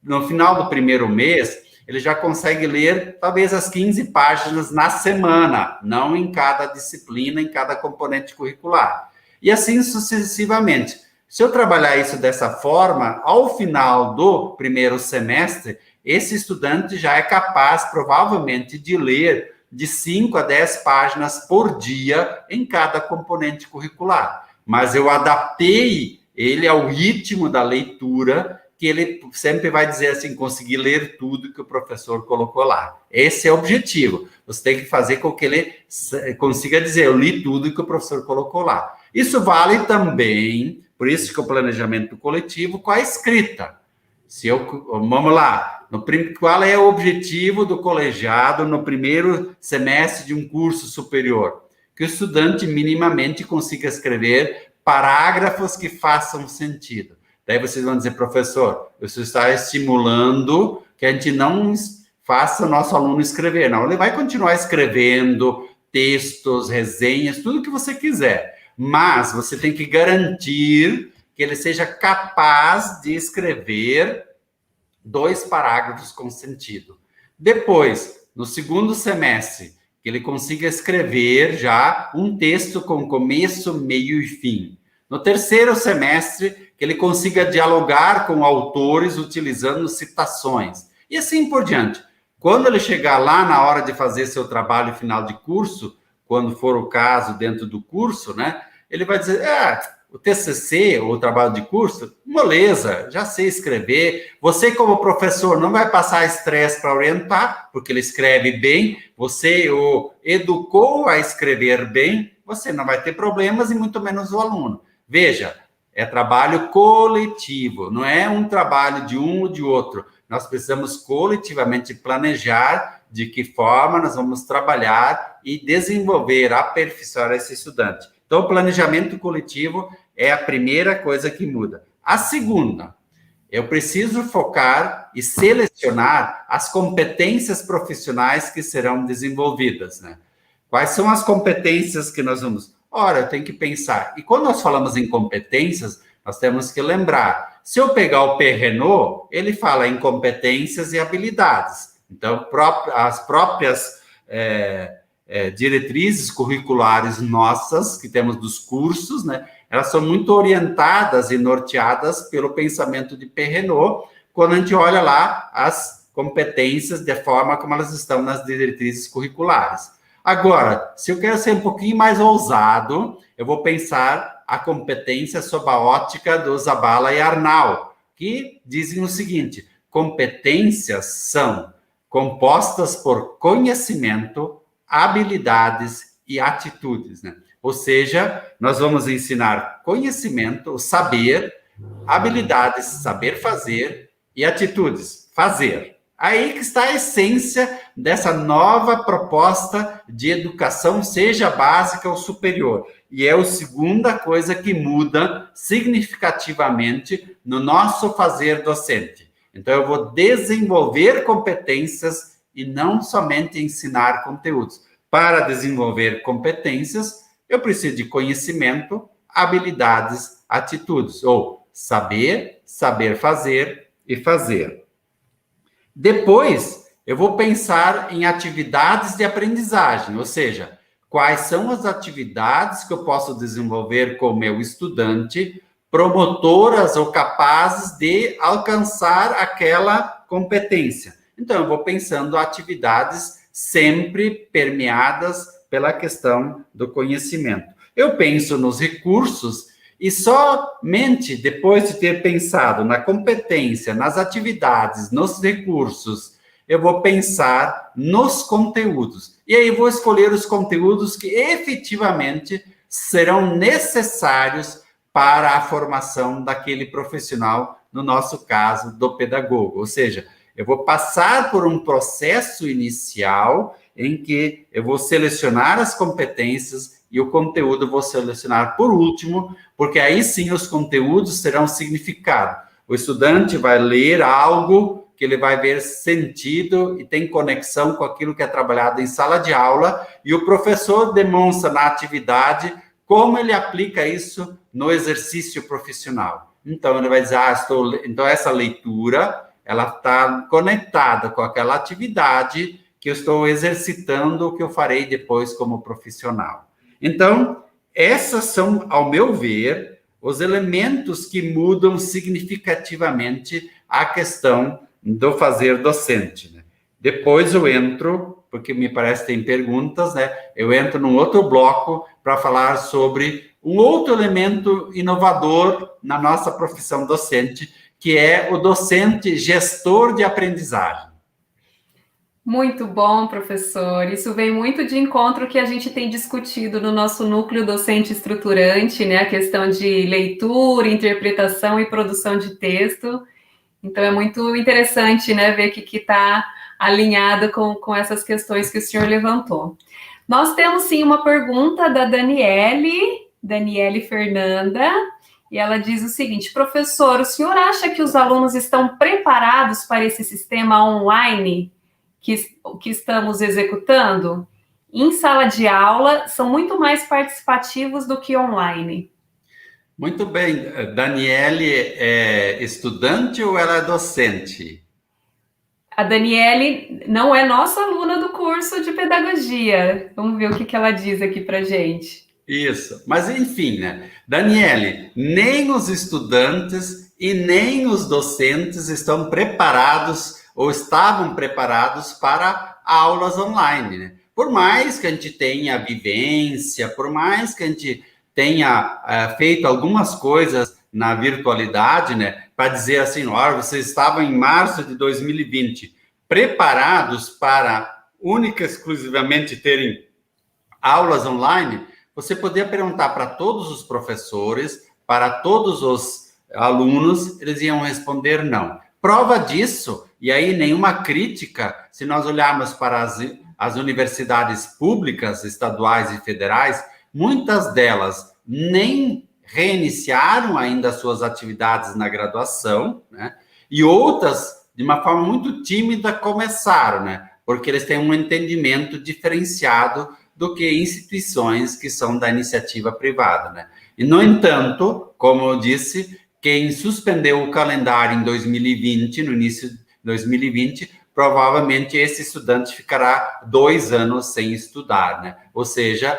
S3: no final do primeiro mês, ele já consegue ler talvez as 15 páginas na semana, não em cada disciplina, em cada componente curricular. E assim sucessivamente. Se eu trabalhar isso dessa forma, ao final do primeiro semestre, esse estudante já é capaz, provavelmente, de ler de 5 a 10 páginas por dia em cada componente curricular. Mas eu adaptei ele ao ritmo da leitura que ele sempre vai dizer assim, conseguir ler tudo que o professor colocou lá. Esse é o objetivo. Você tem que fazer com que ele consiga dizer, eu li tudo que o professor colocou lá. Isso vale também, por isso que o planejamento coletivo, com a escrita. Vamos lá, qual é o objetivo do colegiado no primeiro semestre de um curso superior? Que o estudante minimamente consiga escrever parágrafos que façam sentido. Daí vocês vão dizer, professor, você está estimulando que a gente não faça o nosso aluno escrever. Não, ele vai continuar escrevendo textos, resenhas, tudo que você quiser. Mas você tem que garantir que ele seja capaz de escrever 2 parágrafos com sentido. Depois, no segundo semestre, que ele consiga escrever já um texto com começo, meio e fim. No terceiro semestre, que ele consiga dialogar com autores utilizando citações. E assim por diante. Quando ele chegar lá na hora de fazer seu trabalho final de curso, quando for o caso dentro do curso, né? Ele vai dizer, o TCC, ou o trabalho de curso, moleza, já sei escrever. Você, como professor, não vai passar estresse para orientar, porque ele escreve bem. Você o educou a escrever bem, você não vai ter problemas e muito menos o aluno. Veja, é trabalho coletivo, não é um trabalho de um ou de outro. Nós precisamos coletivamente planejar de que forma nós vamos trabalhar e desenvolver, aperfeiçoar esse estudante. Então, o planejamento coletivo é a primeira coisa que muda. A segunda, eu preciso focar e selecionar as competências profissionais que serão desenvolvidas, né? Quais são as competências que nós vamos... Ora, eu tenho que pensar. E quando nós falamos em competências, nós temos que lembrar. Se eu pegar o Perrenot, ele fala em competências e habilidades. Então, as próprias diretrizes curriculares nossas, que temos dos cursos, né? Elas são muito orientadas e norteadas pelo pensamento de Perrenot, quando a gente olha lá as competências de forma como elas estão nas diretrizes curriculares. Agora, se eu quero ser um pouquinho mais ousado, eu vou pensar a competência sob a ótica do Zabala e Arnau, que dizem o seguinte: competências são compostas por conhecimento, habilidades e atitudes, né? Ou seja, nós vamos ensinar conhecimento, saber, habilidades, saber fazer e atitudes, fazer. Aí que está a essência dessa nova proposta de educação, seja básica ou superior. E é a segunda coisa que muda significativamente no nosso fazer docente. Então, eu vou desenvolver competências e não somente ensinar conteúdos. Para desenvolver competências, eu preciso de conhecimento, habilidades, atitudes, ou saber, saber fazer e fazer. Depois, eu vou pensar em atividades de aprendizagem, ou seja, quais são as atividades que eu posso desenvolver com o meu estudante, promotoras ou capazes de alcançar aquela competência. Então, eu vou pensando atividades sempre permeadas pela questão do conhecimento. Eu penso nos recursos e somente depois de ter pensado na competência, nas atividades, nos recursos, eu vou pensar nos conteúdos. E aí vou escolher os conteúdos que efetivamente serão necessários para a formação daquele profissional, no nosso caso, do pedagogo. Ou seja, eu vou passar por um processo inicial em que eu vou selecionar as competências e o conteúdo eu vou selecionar por último, porque aí sim os conteúdos terão significado. O estudante vai ler algo que ele vai ver sentido e tem conexão com aquilo que é trabalhado em sala de aula, e o professor demonstra na atividade como ele aplica isso no exercício profissional. Então, ele vai dizer, então essa leitura, ela está conectada com aquela atividade que eu estou exercitando, o que eu farei depois como profissional. Então, essas são, ao meu ver, os elementos que mudam significativamente a questão do fazer docente, né? Depois eu entro, porque me parece que tem perguntas, né? Eu entro num outro bloco para falar sobre um outro elemento inovador na nossa profissão docente, que é o docente gestor de aprendizagem.
S2: Muito bom, professor. Isso vem muito de encontro que a gente tem discutido no nosso núcleo docente estruturante, né? A questão de leitura, interpretação e produção de texto. Então, é muito interessante, né, ver que está alinhado com essas questões que o senhor levantou. Nós temos, sim, uma pergunta da Daniele Fernanda, e ela diz o seguinte: professor, o senhor acha que os alunos estão preparados para esse sistema online que estamos executando? Em sala de aula, são muito mais participativos do que online.
S3: Muito bem. Daniele é estudante ou ela é docente?
S2: A Daniele não é nossa aluna do curso de pedagogia. Vamos ver o que ela diz aqui para gente.
S3: Isso. Mas, enfim, né? Daniele, nem os estudantes e nem os docentes estão preparados ou estavam preparados para aulas online, né? Por mais que a gente tenha vivência, por mais que a gente tenha feito algumas coisas na virtualidade, né? Para dizer assim, olha, vocês estavam em março de 2020 preparados para única e exclusivamente terem aulas online, você podia perguntar para todos os professores, para todos os alunos, eles iam responder não. Prova disso, e aí nenhuma crítica, se nós olharmos para as universidades públicas, estaduais e federais, muitas delas nem reiniciaram ainda suas atividades na graduação, né? E outras, de uma forma muito tímida, começaram, né? Porque eles têm um entendimento diferenciado do que instituições que são da iniciativa privada, né? E, no entanto, como eu disse, quem suspendeu o calendário em 2020, no início de 2020, provavelmente esse estudante ficará 2 anos sem estudar, né? Ou seja,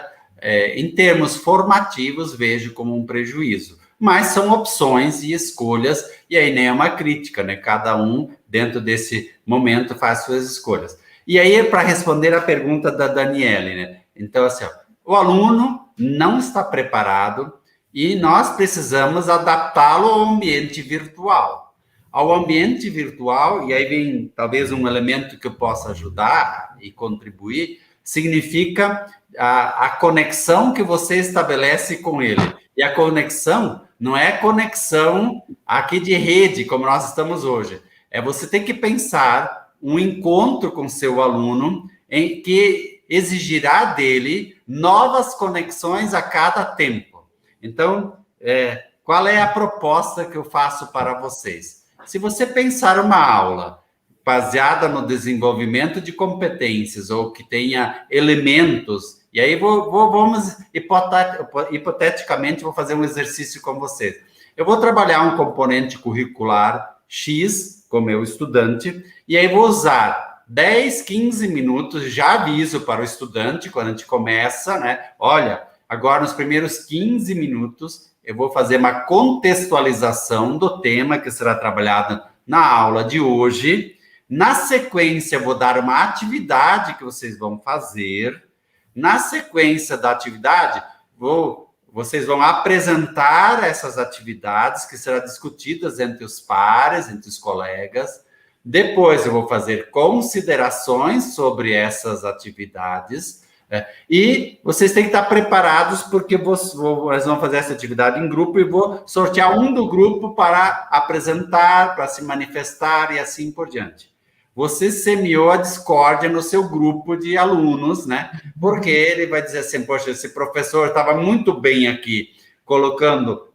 S3: em termos formativos, vejo como um prejuízo. Mas são opções e escolhas, e aí nem é uma crítica, né? Cada um, dentro desse momento, faz suas escolhas. E aí, para responder a pergunta da Daniele, né? Então, assim, ó, o aluno não está preparado e nós precisamos adaptá-lo ao ambiente virtual. Ao ambiente virtual, e aí vem talvez um elemento que eu possa ajudar e contribuir, significa a conexão que você estabelece com ele. E a conexão não é conexão aqui de rede, como nós estamos hoje. É você ter que pensar um encontro com seu aluno em que exigirá dele novas conexões a cada tempo. Então, qual é a proposta que eu faço para vocês? Se você pensar uma aula baseada no desenvolvimento de competências ou que tenha elementos, e aí vamos, hipoteticamente, vou fazer um exercício com vocês. Eu vou trabalhar um componente curricular X, como eu estudante, e aí vou usar 10, 15 minutos, já aviso para o estudante, quando a gente começa, né? Olha, agora nos primeiros 15 minutos, eu vou fazer uma contextualização do tema que será trabalhado na aula de hoje. Na sequência, eu vou dar uma atividade que vocês vão fazer. Na sequência da atividade, vocês vão apresentar essas atividades que serão discutidas entre os pares, entre os colegas. Depois eu vou fazer considerações sobre essas atividades. E vocês têm que estar preparados, porque nós vamos fazer essa atividade em grupo e vou sortear um do grupo para apresentar, para se manifestar e assim por diante. Você semeou a discórdia no seu grupo de alunos, né? Porque ele vai dizer assim, poxa, esse professor estava muito bem aqui, colocando,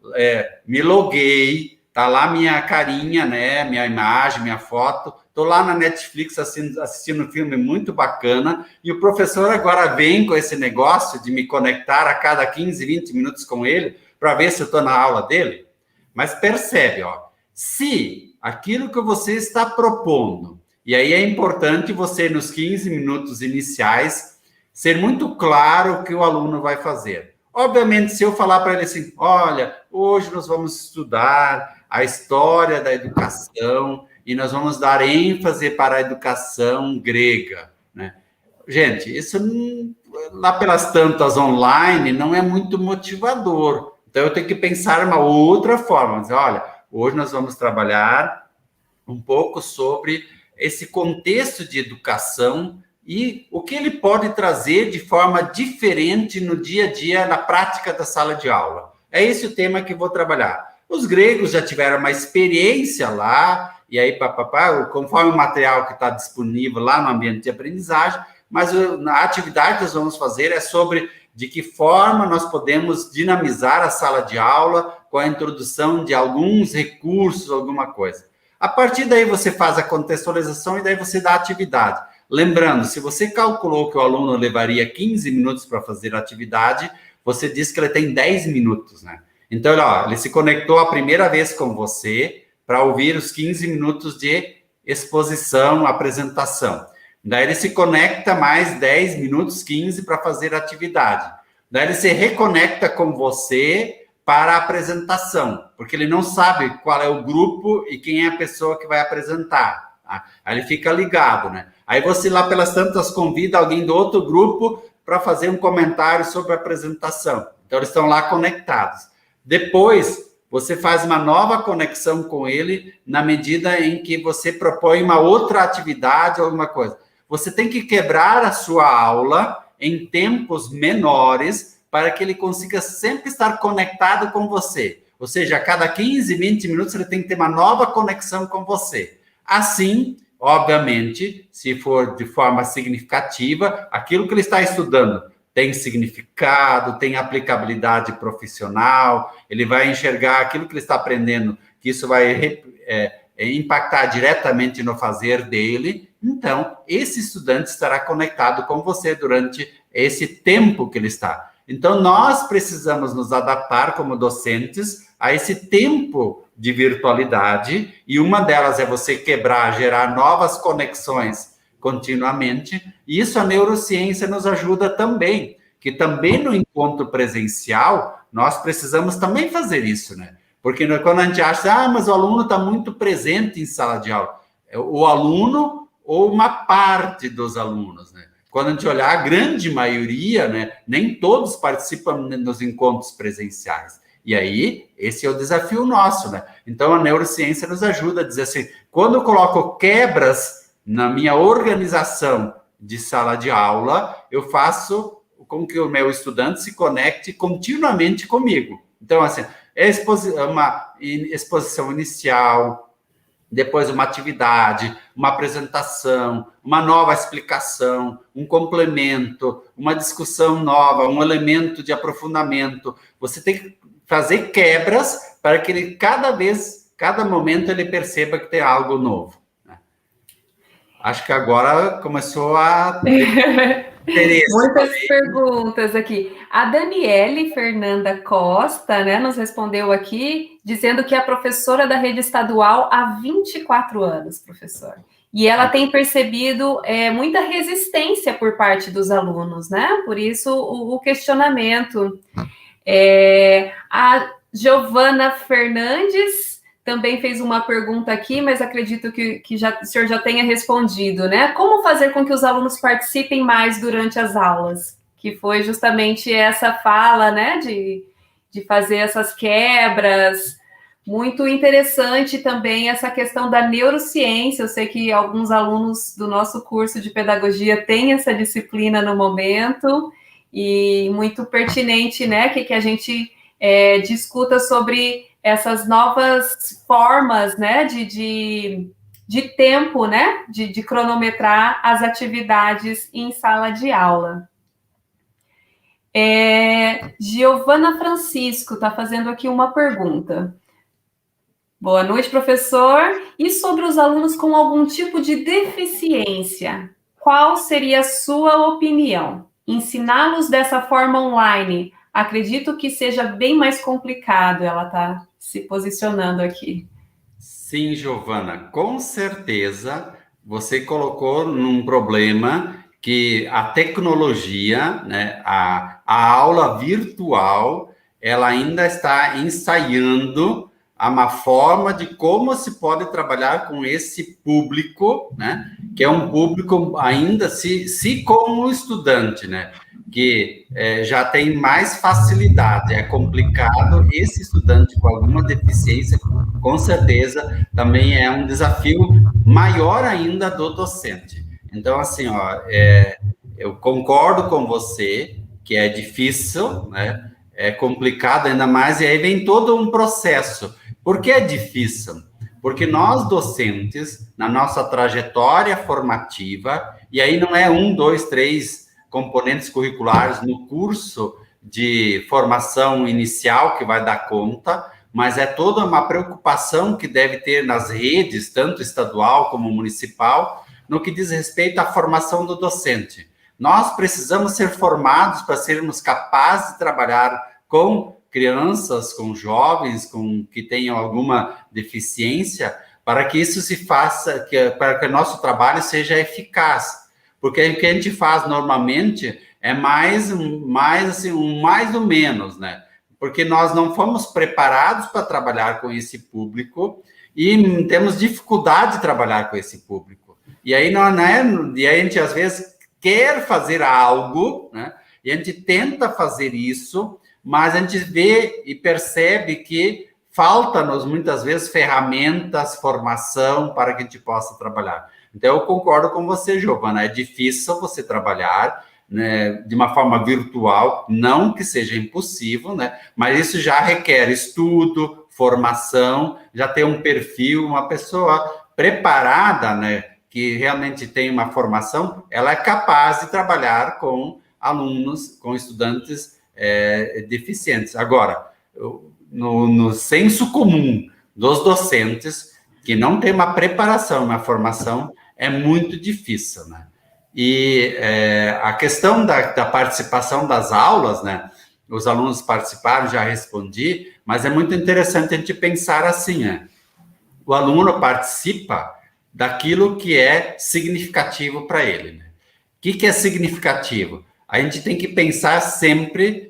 S3: me loguei, tá lá minha carinha, né? Minha imagem, minha foto, tô lá na Netflix assistindo um filme muito bacana, e o professor agora vem com esse negócio de me conectar a cada 15, 20 minutos com ele, para ver se eu estou na aula dele. Mas percebe, ó, se aquilo que você está propondo, e aí é importante você, nos 15 minutos iniciais, ser muito claro o que o aluno vai fazer. Obviamente, se eu falar para ele assim, olha, hoje nós vamos estudar a história da educação e nós vamos dar ênfase para a educação grega, né? Gente, isso lá pelas tantas online não é muito motivador. Então, eu tenho que pensar uma outra forma. Dizer, olha, hoje nós vamos trabalhar um pouco sobre esse contexto de educação e o que ele pode trazer de forma diferente no dia a dia, na prática da sala de aula. É esse o tema que vou trabalhar. Os gregos já tiveram uma experiência lá, e aí, conforme o material que está disponível lá no ambiente de aprendizagem, mas a atividade que nós vamos fazer é sobre de que forma nós podemos dinamizar a sala de aula com a introdução de alguns recursos, alguma coisa. A partir daí você faz a contextualização e daí você dá a atividade. Lembrando, se você calculou que o aluno levaria 15 minutos para fazer a atividade, você diz que ele tem 10 minutos, né? Então, ele se conectou a primeira vez com você para ouvir os 15 minutos de exposição, apresentação. Daí ele se conecta mais 10 minutos, 15 para fazer a atividade. Daí ele se reconecta com você para a apresentação, porque ele não sabe qual é o grupo e quem é a pessoa que vai apresentar. Tá? Aí ele fica ligado, né? Aí você lá pelas tantas convida alguém do outro grupo para fazer um comentário sobre a apresentação. Então eles estão lá conectados. Depois, você faz uma nova conexão com ele na medida em que você propõe uma outra atividade ou alguma coisa. Você tem que quebrar a sua aula em tempos menores para que ele consiga sempre estar conectado com você. Ou seja, a cada 15, 20 minutos ele tem que ter uma nova conexão com você. Assim, obviamente, se for de forma significativa, aquilo que ele está estudando tem significado, tem aplicabilidade profissional, ele vai enxergar aquilo que ele está aprendendo, que isso vai impactar diretamente no fazer dele. Então, esse estudante estará conectado com você durante esse tempo que ele está. Então, nós precisamos nos adaptar como docentes a esse tempo de virtualidade, e uma delas é você quebrar, gerar novas conexões continuamente, e isso a neurociência nos ajuda também, que também no encontro presencial, nós precisamos também fazer isso, né? Porque quando a gente acha, mas o aluno está muito presente em sala de aula, o aluno ou uma parte dos alunos, né? Quando a gente olhar, a grande maioria, né, nem todos participam nos encontros presenciais. E aí, esse é o desafio nosso, né? Então, a neurociência nos ajuda a dizer assim, quando eu coloco quebras na minha organização de sala de aula, eu faço com que o meu estudante se conecte continuamente comigo. Então, assim, uma exposição inicial, depois uma atividade, uma apresentação, uma nova explicação, um complemento, uma discussão nova, um elemento de aprofundamento. Você tem que fazer quebras para que ele, cada momento, ele perceba que tem algo novo. Acho que agora começou a ter interesse.
S2: Muitas perguntas aqui. A Daniele Fernanda Costa, né, nos respondeu aqui, dizendo que é professora da rede estadual há 24 anos, professor. E ela tem percebido muita resistência por parte dos alunos, né? Por isso, o questionamento. A Giovana Fernandes também fez uma pergunta aqui, mas acredito que o senhor já tenha respondido, né? Como fazer com que os alunos participem mais durante as aulas? Que foi justamente essa fala, né? De fazer essas quebras. Muito interessante também essa questão da neurociência. Eu sei que alguns alunos do nosso curso de pedagogia têm essa disciplina no momento, e muito pertinente, né? Que a gente discuta sobre essas novas formas, né, de tempo, né, de cronometrar as atividades em sala de aula. Giovana Francisco está fazendo aqui uma pergunta. Boa noite, professor. E sobre os alunos com algum tipo de deficiência, qual seria a sua opinião? Ensiná-los dessa forma online? Acredito que seja bem mais complicado, ela está se posicionando aqui.
S3: Sim, Giovana, com certeza você colocou num problema que a tecnologia, né, a aula virtual, ela ainda está ensaiando a uma forma de como se pode trabalhar com esse público, né? Que é um público ainda, se como estudante, né? Que já tem mais facilidade, é complicado, esse estudante com alguma deficiência, com certeza, também é um desafio maior ainda do docente. Então, assim, ó, eu concordo com você que é difícil, né? É complicado ainda mais, e aí vem todo um processo. Por que é difícil? Porque nós, docentes, na nossa trajetória formativa, e aí não é 1, 2, 3 componentes curriculares no curso de formação inicial que vai dar conta, mas é toda uma preocupação que deve ter nas redes, tanto estadual como municipal, no que diz respeito à formação do docente. Nós precisamos ser formados para sermos capazes de trabalhar com crianças, com jovens, que tenham alguma deficiência, para que isso se faça, para que o nosso trabalho seja eficaz. Porque o que a gente faz normalmente é mais ou menos, né? Porque nós não fomos preparados para trabalhar com esse público e temos dificuldade de trabalhar com esse público. E aí, e aí a gente, às vezes, quer fazer algo, né? E a gente tenta fazer isso, mas a gente vê e percebe que falta-nos, muitas vezes, ferramentas, formação para que a gente possa trabalhar. Então, eu concordo com você, Giovana, é difícil você trabalhar, né, de uma forma virtual, não que seja impossível, né, mas isso já requer estudo, formação, já ter um perfil, uma pessoa preparada, né, que realmente tem uma formação, ela é capaz de trabalhar com alunos, com estudantes deficientes. Agora, no senso comum dos docentes, que não tem uma preparação, uma formação, é muito difícil, né? E a questão da participação das aulas, né? Os alunos participaram, já respondi, mas é muito interessante a gente pensar assim, né? O aluno participa daquilo que é significativo para ele, né? O que é significativo? A gente tem que pensar sempre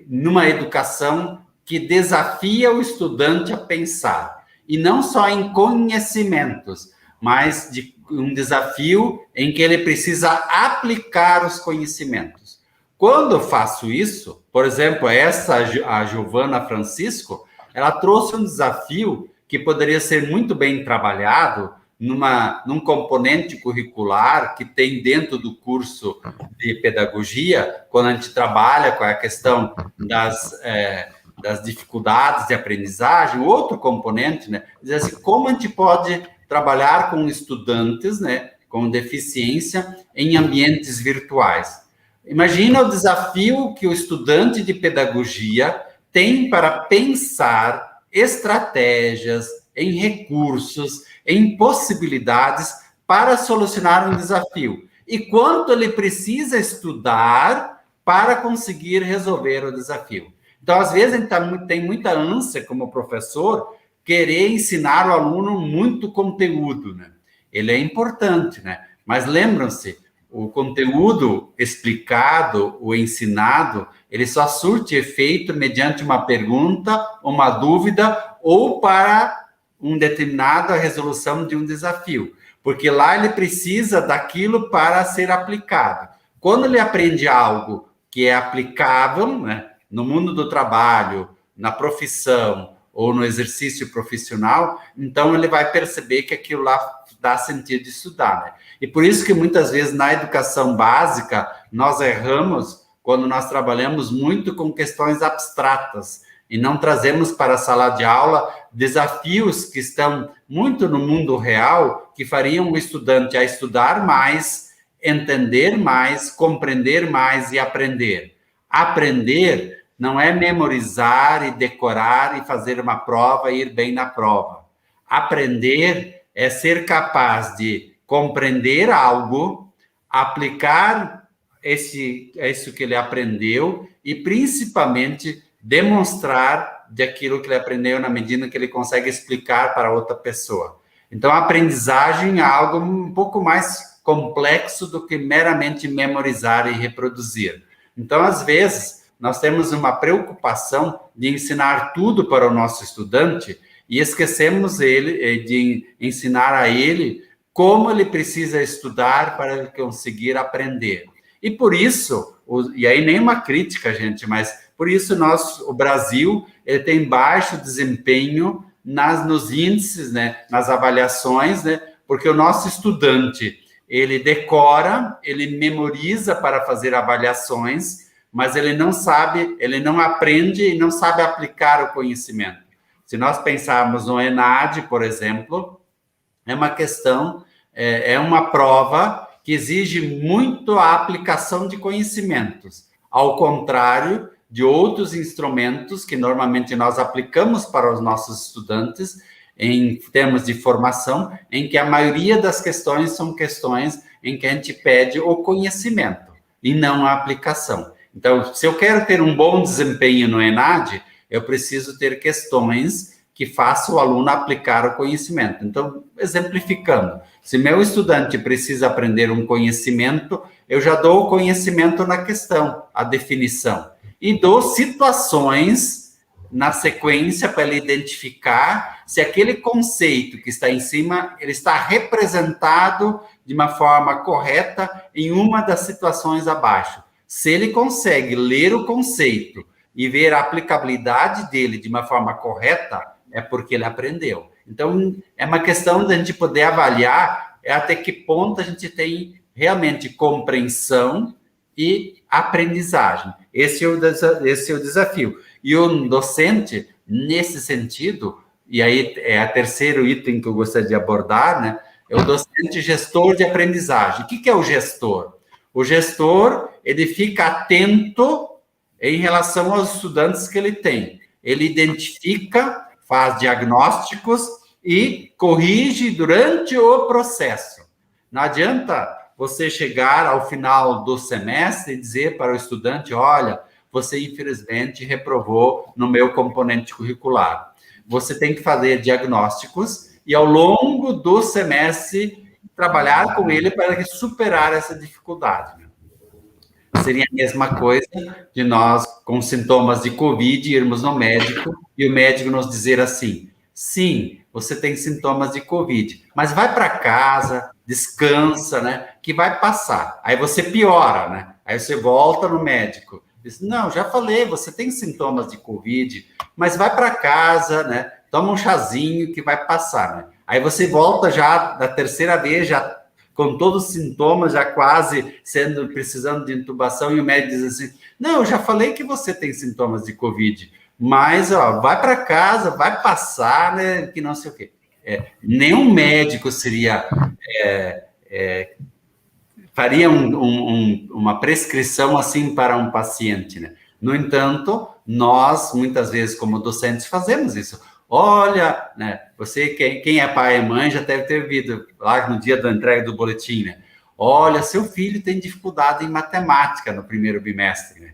S3: numa educação que desafia o estudante a pensar, e não só em conhecimentos, mas de um desafio em que ele precisa aplicar os conhecimentos. Quando eu faço isso, por exemplo, a Giovana Francisco, ela trouxe um desafio que poderia ser muito bem trabalhado num componente curricular que tem dentro do curso de pedagogia, quando a gente trabalha com a questão das dificuldades de aprendizagem, outro componente, né? Dizer assim, como a gente pode trabalhar com estudantes, né, com deficiência em ambientes virtuais. Imagina o desafio que o estudante de pedagogia tem para pensar estratégias, em recursos, em possibilidades para solucionar um desafio. E quanto ele precisa estudar para conseguir resolver o desafio. Então, às vezes, a gente tem muita ânsia, como professor, querer ensinar o aluno muito conteúdo, né? Ele é importante, né? Mas lembram-se, o conteúdo explicado, o ensinado, ele só surte efeito mediante uma pergunta, uma dúvida ou para uma determinada resolução de um desafio. Porque lá ele precisa daquilo para ser aplicado. Quando ele aprende algo que é aplicável, né, no mundo do trabalho, na profissão ou no exercício profissional, então ele vai perceber que aquilo lá dá sentido de estudar, né? E por isso que muitas vezes na educação básica nós erramos quando nós trabalhamos muito com questões abstratas e não trazemos para a sala de aula desafios que estão muito no mundo real, que fariam o estudante a estudar mais, entender mais, compreender mais e aprender. Aprender não é memorizar e decorar e fazer uma prova e ir bem na prova. Aprender é ser capaz de compreender algo, aplicar isso que ele aprendeu e, principalmente, demonstrar daquilo que ele aprendeu na medida que ele consegue explicar para outra pessoa. Então, a aprendizagem é algo um pouco mais complexo do que meramente memorizar e reproduzir. Então, às vezes, nós temos uma preocupação de ensinar tudo para o nosso estudante e esquecemos de ensinar a ele como ele precisa estudar para ele conseguir aprender. E por isso, e aí nenhuma crítica, gente, mas por isso o Brasil ele tem baixo desempenho nos índices, né, nas avaliações, né, porque o nosso estudante, ele decora, ele memoriza para fazer avaliações, mas ele não sabe, ele não aprende e não sabe aplicar o conhecimento. Se nós pensarmos no ENAD, por exemplo, é uma questão, é uma prova que exige muito a aplicação de conhecimentos, ao contrário de outros instrumentos que normalmente nós aplicamos para os nossos estudantes em termos de formação, em que a maioria das questões são questões em que a gente pede o conhecimento e não a aplicação. Então, se eu quero ter um bom desempenho no ENAD, eu preciso ter questões que façam o aluno aplicar o conhecimento. Então, exemplificando, se meu estudante precisa aprender um conhecimento, eu já dou o conhecimento na questão, a definição, e dou situações na sequência para ele identificar se aquele conceito que está em cima, ele está representado de uma forma correta em uma das situações abaixo. Se ele consegue ler o conceito e ver a aplicabilidade dele de uma forma correta, é porque ele aprendeu. Então, é uma questão de a gente poder avaliar até que ponto a gente tem realmente compreensão e aprendizagem. Esse é o desafio. E o docente, nesse sentido, e aí é o terceiro item que eu gostaria de abordar, né? É o docente gestor de aprendizagem. O que é o gestor? O gestor, ele fica atento em relação aos estudantes que ele tem. Ele identifica, faz diagnósticos e corrige durante o processo. Não adianta você chegar ao final do semestre e dizer para o estudante, olha, você infelizmente reprovou no meu componente curricular. Você tem que fazer diagnósticos e ao longo do semestre trabalhar com ele para superar essa dificuldade. Seria a mesma coisa de nós, com sintomas de Covid, irmos no médico e o médico nos dizer assim, sim, você tem sintomas de Covid, mas vai para casa, descansa, né, que vai passar. Aí você piora, né? Aí você volta no médico. Diz, não, já falei, você tem sintomas de Covid, mas vai para casa, né? Toma um chazinho que vai passar, né? Aí você volta já da terceira vez, já com todos os sintomas, já quase precisando de intubação, e o médico diz assim, não, eu já falei que você tem sintomas de Covid, mas, ó, vai para casa, vai passar, né, que não sei o quê. Nenhum médico faria uma prescrição assim para um paciente, né? No entanto, nós, muitas vezes, como docentes, fazemos isso. Olha, né, você, quem é pai e mãe, já deve ter ouvido lá no dia da entrega do boletim, né? Olha, seu filho tem dificuldade em matemática no primeiro bimestre, né?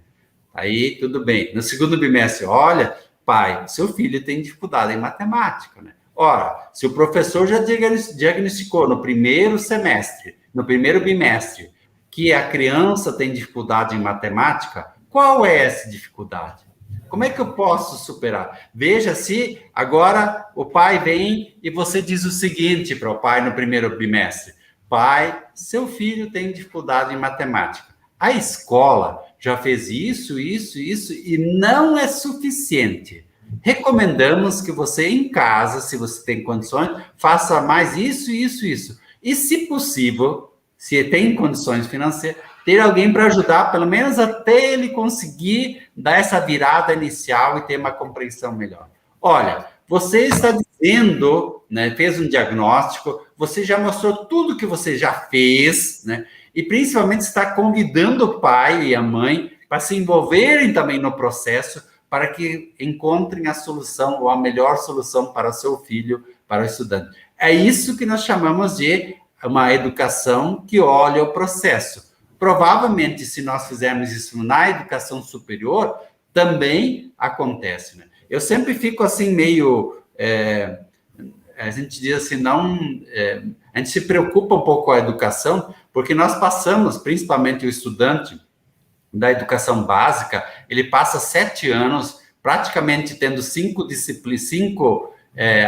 S3: Aí, tudo bem. No segundo bimestre, olha, pai, seu filho tem dificuldade em matemática, né? Ora, se o professor já diagnosticou no primeiro semestre, no primeiro bimestre, que a criança tem dificuldade em matemática, qual é essa dificuldade? Como é que eu posso superar? Veja se agora o pai vem e você diz o seguinte para o pai no primeiro bimestre. Pai, seu filho tem dificuldade em matemática. A escola já fez isso e não é suficiente. Recomendamos que você em casa, se você tem condições, faça mais isso. E se possível, se tem condições financeiras, ter alguém para ajudar, pelo menos até ele conseguir dar essa virada inicial e ter uma compreensão melhor. Olha, você está dizendo, né, fez um diagnóstico, você já mostrou tudo que você já fez, né, e principalmente está convidando o pai e a mãe para se envolverem também no processo, para que encontrem a solução ou a melhor solução para o seu filho, para o estudante. É isso que nós chamamos de uma educação que olha o processo. Provavelmente, se nós fizermos isso na educação superior, também acontece, né? Eu sempre fico assim meio... a gente diz assim, a gente se preocupa um pouco com a educação, porque nós passamos, principalmente o estudante, da educação básica, ele passa 7 anos praticamente tendo 5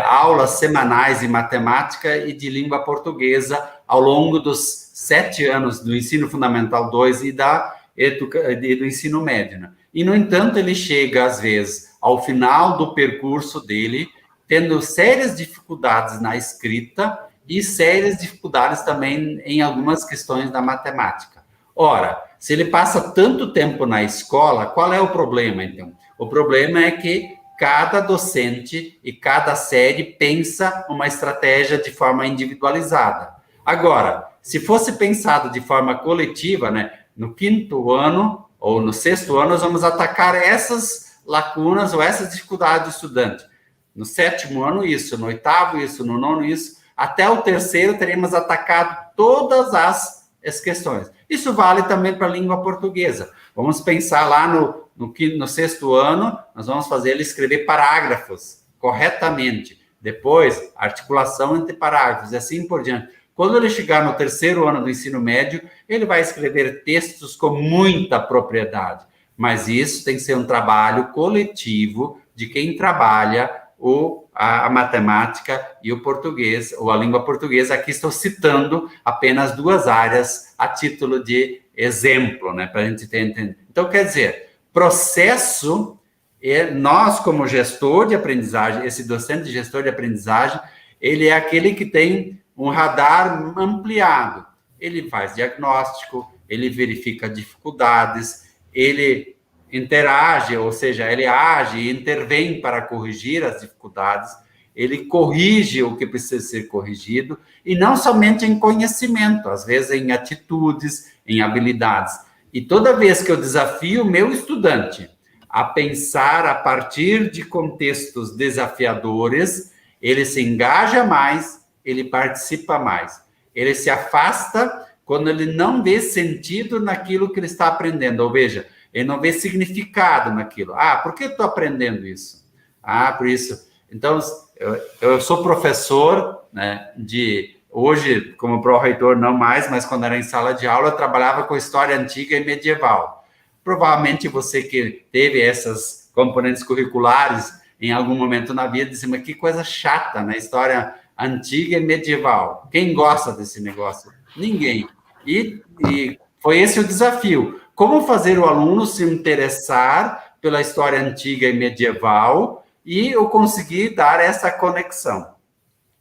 S3: aulas semanais de matemática e de língua portuguesa ao longo dos 7 anos do ensino fundamental 2 e do ensino médio, né? E, no entanto, ele chega, às vezes, ao final do percurso dele, tendo sérias dificuldades na escrita e sérias dificuldades também em algumas questões da matemática. Ora, se ele passa tanto tempo na escola, qual é o problema, então? O problema é que cada docente e cada série pensa uma estratégia de forma individualizada. Agora, se fosse pensado de forma coletiva, né, no 5º ano ou no 6º ano, nós vamos atacar essas lacunas ou essas dificuldades do estudante. No 7º ano, isso. No 8º, isso. No 9º, isso. Até o 3º, teremos atacado todas as questões. Isso vale também para a língua portuguesa. Vamos pensar lá no 6º ano, nós vamos fazer ele escrever parágrafos corretamente. Depois, articulação entre parágrafos e assim por diante. Quando ele chegar no 3º ano do ensino médio, ele vai escrever textos com muita propriedade. Mas isso tem que ser um trabalho coletivo de quem trabalha a matemática e o português, ou a língua portuguesa. Aqui estou citando apenas 2 áreas a título de exemplo, né, para a gente entender. Então, quer dizer, processo, nós como gestor de aprendizagem, esse docente de gestor de aprendizagem, ele é aquele que tem um radar ampliado. Ele faz diagnóstico, ele verifica dificuldades, ele interage, ou seja, ele age e intervém para corrigir as dificuldades, ele corrige o que precisa ser corrigido, e não somente em conhecimento, às vezes em atitudes, em habilidades. E toda vez que eu desafio o meu estudante a pensar a partir de contextos desafiadores, ele se engaja mais, ele participa mais. Ele se afasta quando ele não vê sentido naquilo que ele está aprendendo, ou veja, ele não vê significado naquilo. Ah, por que eu estou aprendendo isso? Ah, por isso. Então, eu sou professor, né, hoje, como pró-reitor, não mais, mas quando era em sala de aula, eu trabalhava com história antiga e medieval. Provavelmente você que teve essas componentes curriculares em algum momento na vida, disse, mas que coisa chata, né? História antiga e medieval. Quem gosta desse negócio? Ninguém. E foi esse o desafio. Como fazer o aluno se interessar pela história antiga e medieval e eu conseguir dar essa conexão.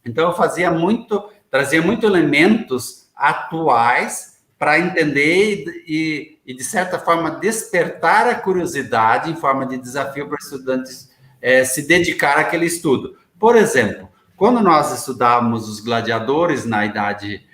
S3: Então, eu trazia muito elementos atuais para entender e, de certa forma, despertar a curiosidade em forma de desafio para os estudantes se dedicar àquele estudo. Por exemplo, quando nós estudávamos os gladiadores na idade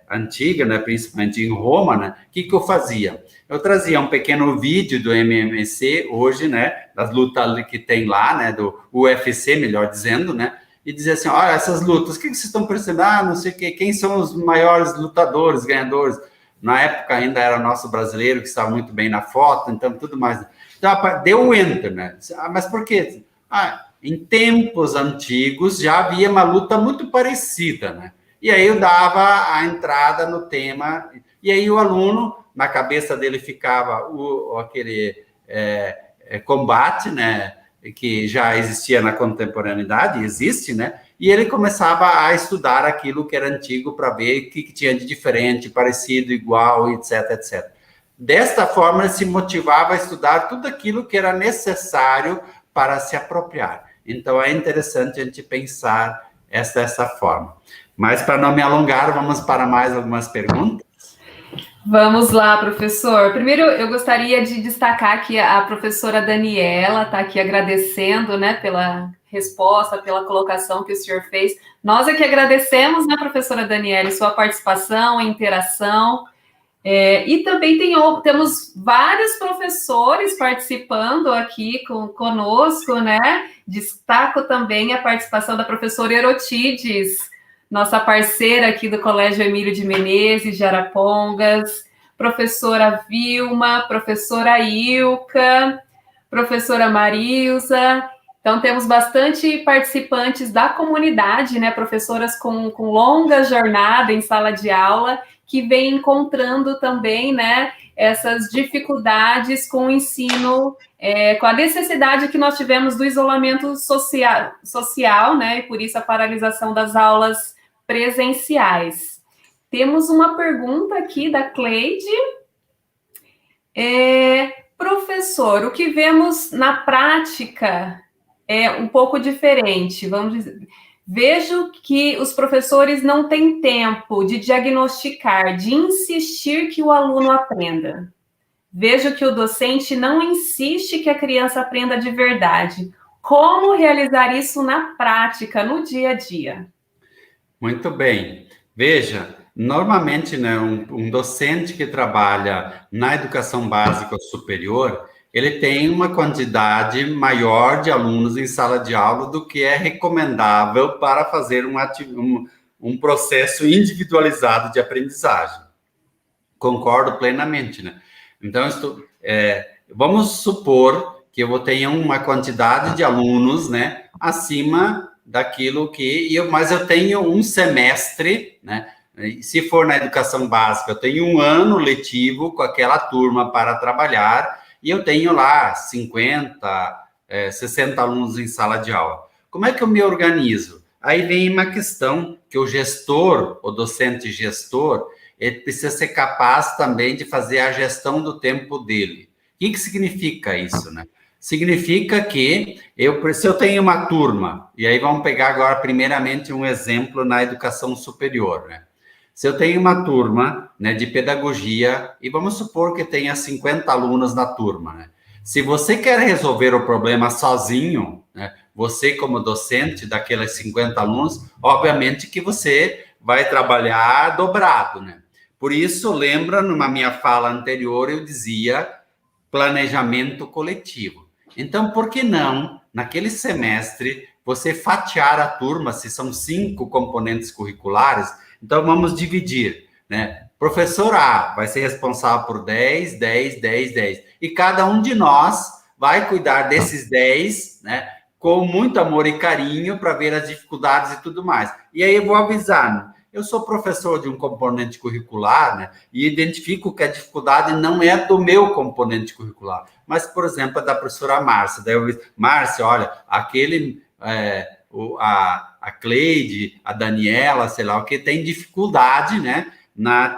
S3: antiga, né, principalmente em Roma, né, o que eu fazia? Eu trazia um pequeno vídeo do MMC, hoje, né, das lutas que tem lá, né, do UFC, melhor dizendo, né, e dizia assim, olha, essas lutas, o que vocês estão percebendo? Ah, não sei o quê, quem são os maiores lutadores, ganhadores? Na época ainda era o nosso brasileiro, que estava muito bem na foto, então tudo mais. Então, deu um enter, né? Ah, mas por quê? Ah, em tempos antigos já havia uma luta muito parecida, né? E aí eu dava a entrada no tema, e aí o aluno, na cabeça dele ficava aquele combate, né? Que já existia na contemporaneidade, existe, né? E ele começava a estudar aquilo que era antigo para ver o que tinha de diferente, parecido, igual, etc, etc. Desta forma, ele se motivava a estudar tudo aquilo que era necessário para se apropriar. Então, é interessante a gente pensar dessa forma. Mas, para não me alongar, vamos para mais algumas perguntas.
S2: Vamos lá, professor. Primeiro, eu gostaria de destacar que a professora Daniela está aqui agradecendo, né, pela resposta, pela colocação que o senhor fez. Nós é que agradecemos, né, professora Daniela, sua participação, interação. E também temos vários professores participando aqui conosco, né? Destaco também a participação da professora Erotides, nossa parceira aqui do Colégio Emílio de Menezes, de Arapongas, professora Vilma, professora Ilka, professora Marilza. Então, temos bastante participantes da comunidade, né? Professoras com longa jornada em sala de aula, que vem encontrando também, né, essas dificuldades com o ensino, com a necessidade que nós tivemos do isolamento social, né, e por isso a paralisação das aulas presenciais. Temos uma pergunta aqui da Cleide. Professor, o que vemos na prática é um pouco diferente, vamos dizer. Vejo que os professores não têm tempo de diagnosticar, de insistir que o aluno aprenda. Vejo que o docente não insiste que a criança aprenda de verdade. Como realizar isso na prática, no dia a dia?
S3: Muito bem. Veja, normalmente, né, um docente que trabalha na educação básica ou superior, ele tem uma quantidade maior de alunos em sala de aula do que é recomendável para fazer um processo individualizado de aprendizagem. Concordo plenamente, né? Então, vamos supor que eu tenha uma quantidade de alunos, né, acima daquilo mas eu tenho um semestre, né? Se for na educação básica, eu tenho um ano letivo com aquela turma para trabalhar, e eu tenho lá 50, 60 alunos em sala de aula. Como é que eu me organizo? Aí vem uma questão que o gestor, o docente gestor, ele precisa ser capaz também de fazer a gestão do tempo dele. O que significa isso, né? Significa que se eu tenho uma turma, e aí vamos pegar agora primeiramente um exemplo na educação superior, né? Se eu tenho uma turma, né, de pedagogia, e vamos supor que tenha 50 alunos na turma, né? Se você quer resolver o problema sozinho, né, você como docente daqueles 50 alunos, obviamente que você vai trabalhar dobrado, né? Por isso, lembra, numa minha fala anterior, eu dizia planejamento coletivo. Então, por que não, naquele semestre, você fatiar a turma, se são 5 componentes curriculares, então vamos dividir, né? Professor A vai ser responsável por 10, 10, 10, 10. E cada um de nós vai cuidar desses 10, né? Com muito amor e carinho para ver as dificuldades e tudo mais. E aí eu vou avisar, né? Eu sou professor de um componente curricular, né? E identifico que a dificuldade não é do meu componente curricular, mas, por exemplo, é da professora Márcia. Daí eu disse, Márcia, olha, a Cleide, a Daniela, sei lá, o que tem dificuldade, né?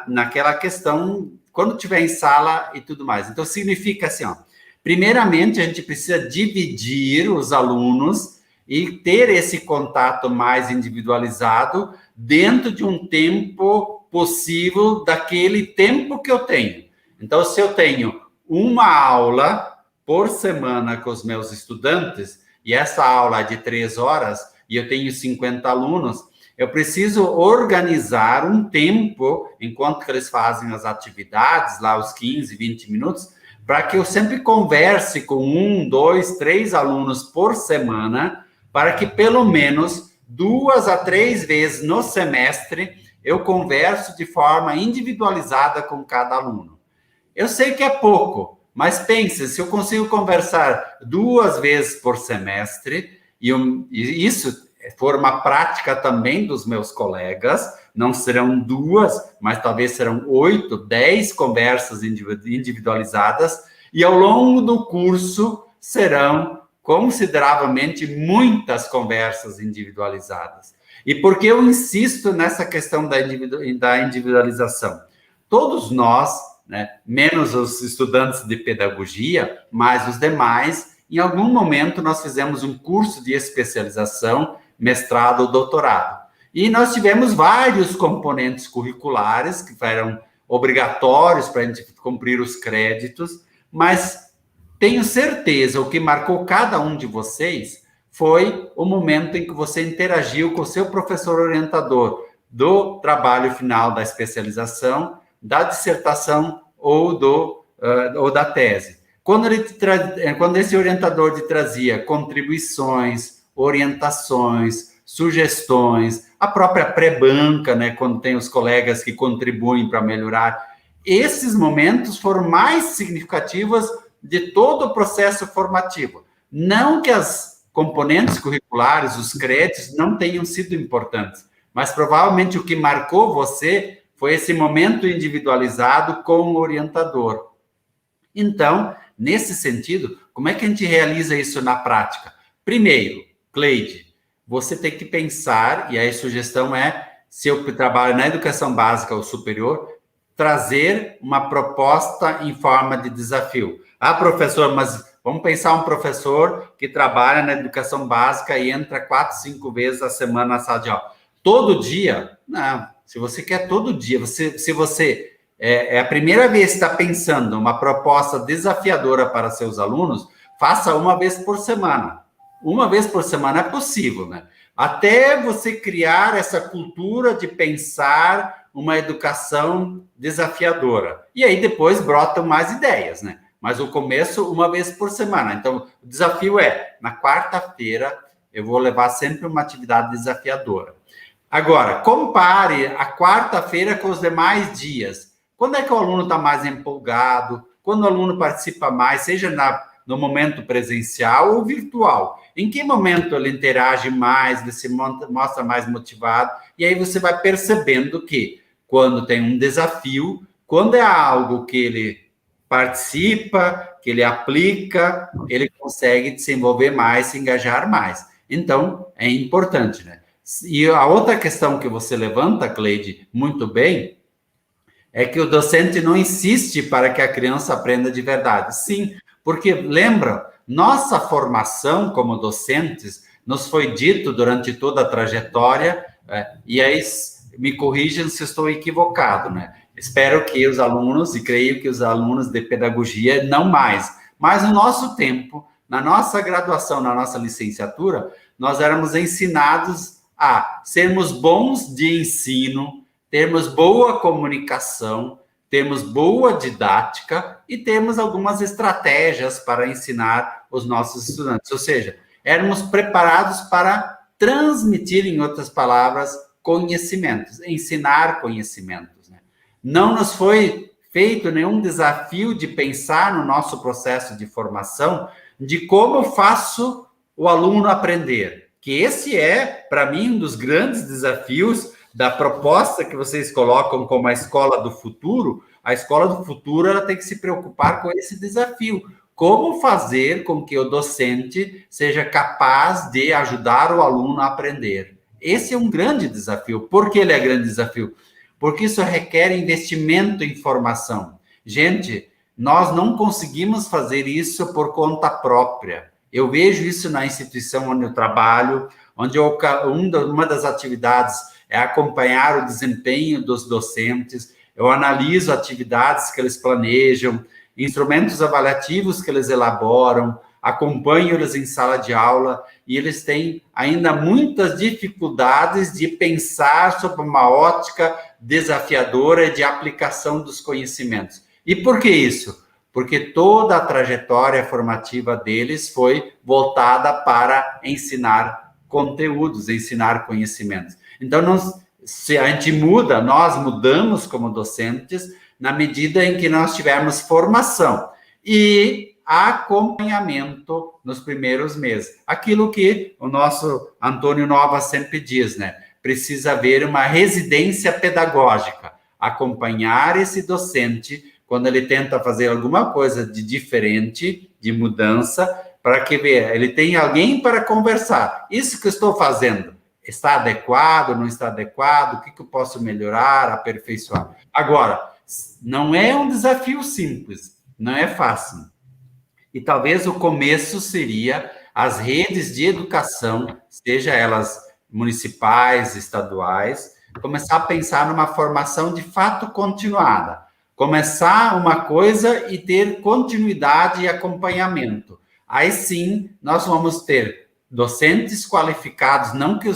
S3: Naquela questão, quando tiver em sala e tudo mais. Então, significa assim, ó, primeiramente, a gente precisa dividir os alunos e ter esse contato mais individualizado dentro de um tempo possível daquele tempo que eu tenho. Então, se eu tenho uma aula por semana com os meus estudantes, e essa aula é de 3 horas, e eu tenho 50 alunos, eu preciso organizar um tempo, enquanto que eles fazem as atividades, lá os 15, 20 minutos, para que eu sempre converse com 1, 2, 3 alunos por semana, para que pelo menos 2 a 3 vezes no semestre eu converso de forma individualizada com cada aluno. Eu sei que é pouco, mas pense, se eu consigo conversar 2 vezes por semestre, e isso for uma prática também dos meus colegas, não serão 2, mas talvez serão 8, 10 conversas individualizadas, e ao longo do curso serão consideravelmente muitas conversas individualizadas. E por que eu insisto nessa questão da individualização? Todos nós, né, menos os estudantes de pedagogia, mas os demais, em algum momento nós fizemos um curso de especialização, mestrado ou doutorado. E nós tivemos vários componentes curriculares que eram obrigatórios para a gente cumprir os créditos, mas tenho certeza, o que marcou cada um de vocês foi o momento em que você interagiu com o seu professor orientador do trabalho final da especialização, da dissertação ou da tese. Quando esse orientador te trazia contribuições, orientações, sugestões, a própria pré-banca, né, quando tem os colegas que contribuem para melhorar, esses momentos foram mais significativos de todo o processo formativo. Não que as componentes curriculares, os créditos, não tenham sido importantes, mas provavelmente o que marcou você foi esse momento individualizado com o orientador. Então, nesse sentido, como é que a gente realiza isso na prática? Primeiro, Cleide, você tem que pensar, e aí a sugestão é, se eu trabalho na educação básica ou superior, trazer uma proposta em forma de desafio. Ah, professor, mas vamos pensar um professor que trabalha na educação básica e entra 4, 5 vezes a semana na sala de aula. Todo dia? Não. Se você quer todo dia, se você é a primeira vez que está pensando uma proposta desafiadora para seus alunos, faça uma vez por semana. Uma vez por semana é possível, né? Até você criar essa cultura de pensar uma educação desafiadora. E aí depois brotam mais ideias, né? Mas o começo, uma vez por semana. Então, o desafio é, na quarta-feira, eu vou levar sempre uma atividade desafiadora. Agora, compare a quarta-feira com os demais dias. Quando é que o aluno está mais empolgado? Quando o aluno participa mais, seja no momento presencial ou virtual? Em que momento ele interage mais, ele se mostra mais motivado? E aí você vai percebendo que, quando tem um desafio, quando é algo que ele participa, que ele aplica, ele consegue desenvolver mais, se engajar mais. Então, é importante, né? E a outra questão que você levanta, Cleide, muito bem, é que o docente não insiste para que a criança aprenda de verdade. Sim, porque, lembra, nossa formação como docentes nos foi dito durante toda a trajetória, e aí me corrijam se estou equivocado, né? Espero que os alunos, e creio que os alunos de pedagogia, não mais, mas no nosso tempo, na nossa graduação, na nossa licenciatura, nós éramos ensinados a sermos bons de ensino, termos boa comunicação, termos boa didática e termos algumas estratégias para ensinar os nossos estudantes. Ou seja, éramos preparados para transmitir, em outras palavras, conhecimentos, ensinar conhecimentos, né? Não nos foi feito nenhum desafio de pensar no nosso processo de formação, de como faço o aluno aprender. Que esse é, para mim, um dos grandes desafios da proposta que vocês colocam como a escola do futuro. A escola do futuro ela tem que se preocupar com esse desafio. Como fazer com que o docente seja capaz de ajudar o aluno a aprender? Esse é um grande desafio. Por que ele é grande desafio? Porque isso requer investimento em formação. Gente, nós não conseguimos fazer isso por conta própria. Eu vejo isso na instituição onde eu trabalho, onde uma das atividades é acompanhar o desempenho dos docentes, eu analiso atividades que eles planejam, instrumentos avaliativos que eles elaboram, acompanho eles em sala de aula, e eles têm ainda muitas dificuldades de pensar sobre uma ótica desafiadora de aplicação dos conhecimentos. E por que isso? Porque toda a trajetória formativa deles foi voltada para ensinar conteúdos, ensinar conhecimentos. Então, se a gente muda, nós mudamos como docentes na medida em que nós tivermos formação e acompanhamento nos primeiros meses. Aquilo que o nosso Antônio Nova sempre diz, né? Precisa haver uma residência pedagógica, acompanhar esse docente quando ele tenta fazer alguma coisa de diferente, de mudança, para que ele tenha alguém para conversar. Isso que eu estou fazendo está adequado, não está adequado? O que eu posso melhorar, aperfeiçoar? Agora, não é um desafio simples, não é fácil. E talvez o começo seria as redes de educação, seja elas municipais, estaduais, começar a pensar numa formação de fato continuada. Começar uma coisa e ter continuidade e acompanhamento. Aí sim, nós vamos ter docentes qualificados, não que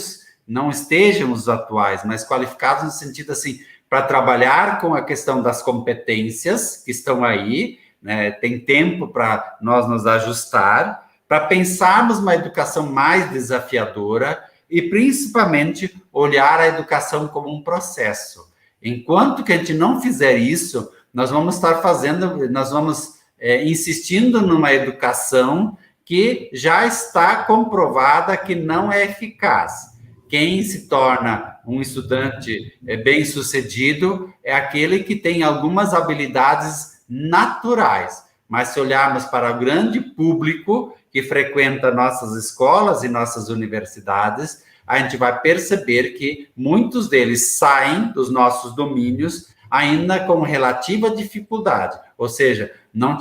S3: não estejam os atuais, mas qualificados no sentido assim, para trabalhar com a questão das competências que estão aí, né? Tem tempo para nós nos ajustar, para pensarmos uma educação mais desafiadora e, principalmente, olhar a educação como um processo. Enquanto que a gente não fizer isso, nós vamos estar insistindo numa educação que já está comprovada que não é eficaz. quem se torna um estudante bem-sucedido é aquele que tem algumas habilidades naturais. Mas se olharmos para o grande público que frequenta nossas escolas e nossas universidades, a gente vai perceber que muitos deles saem dos nossos domínios ainda com relativa dificuldade. Ou seja, não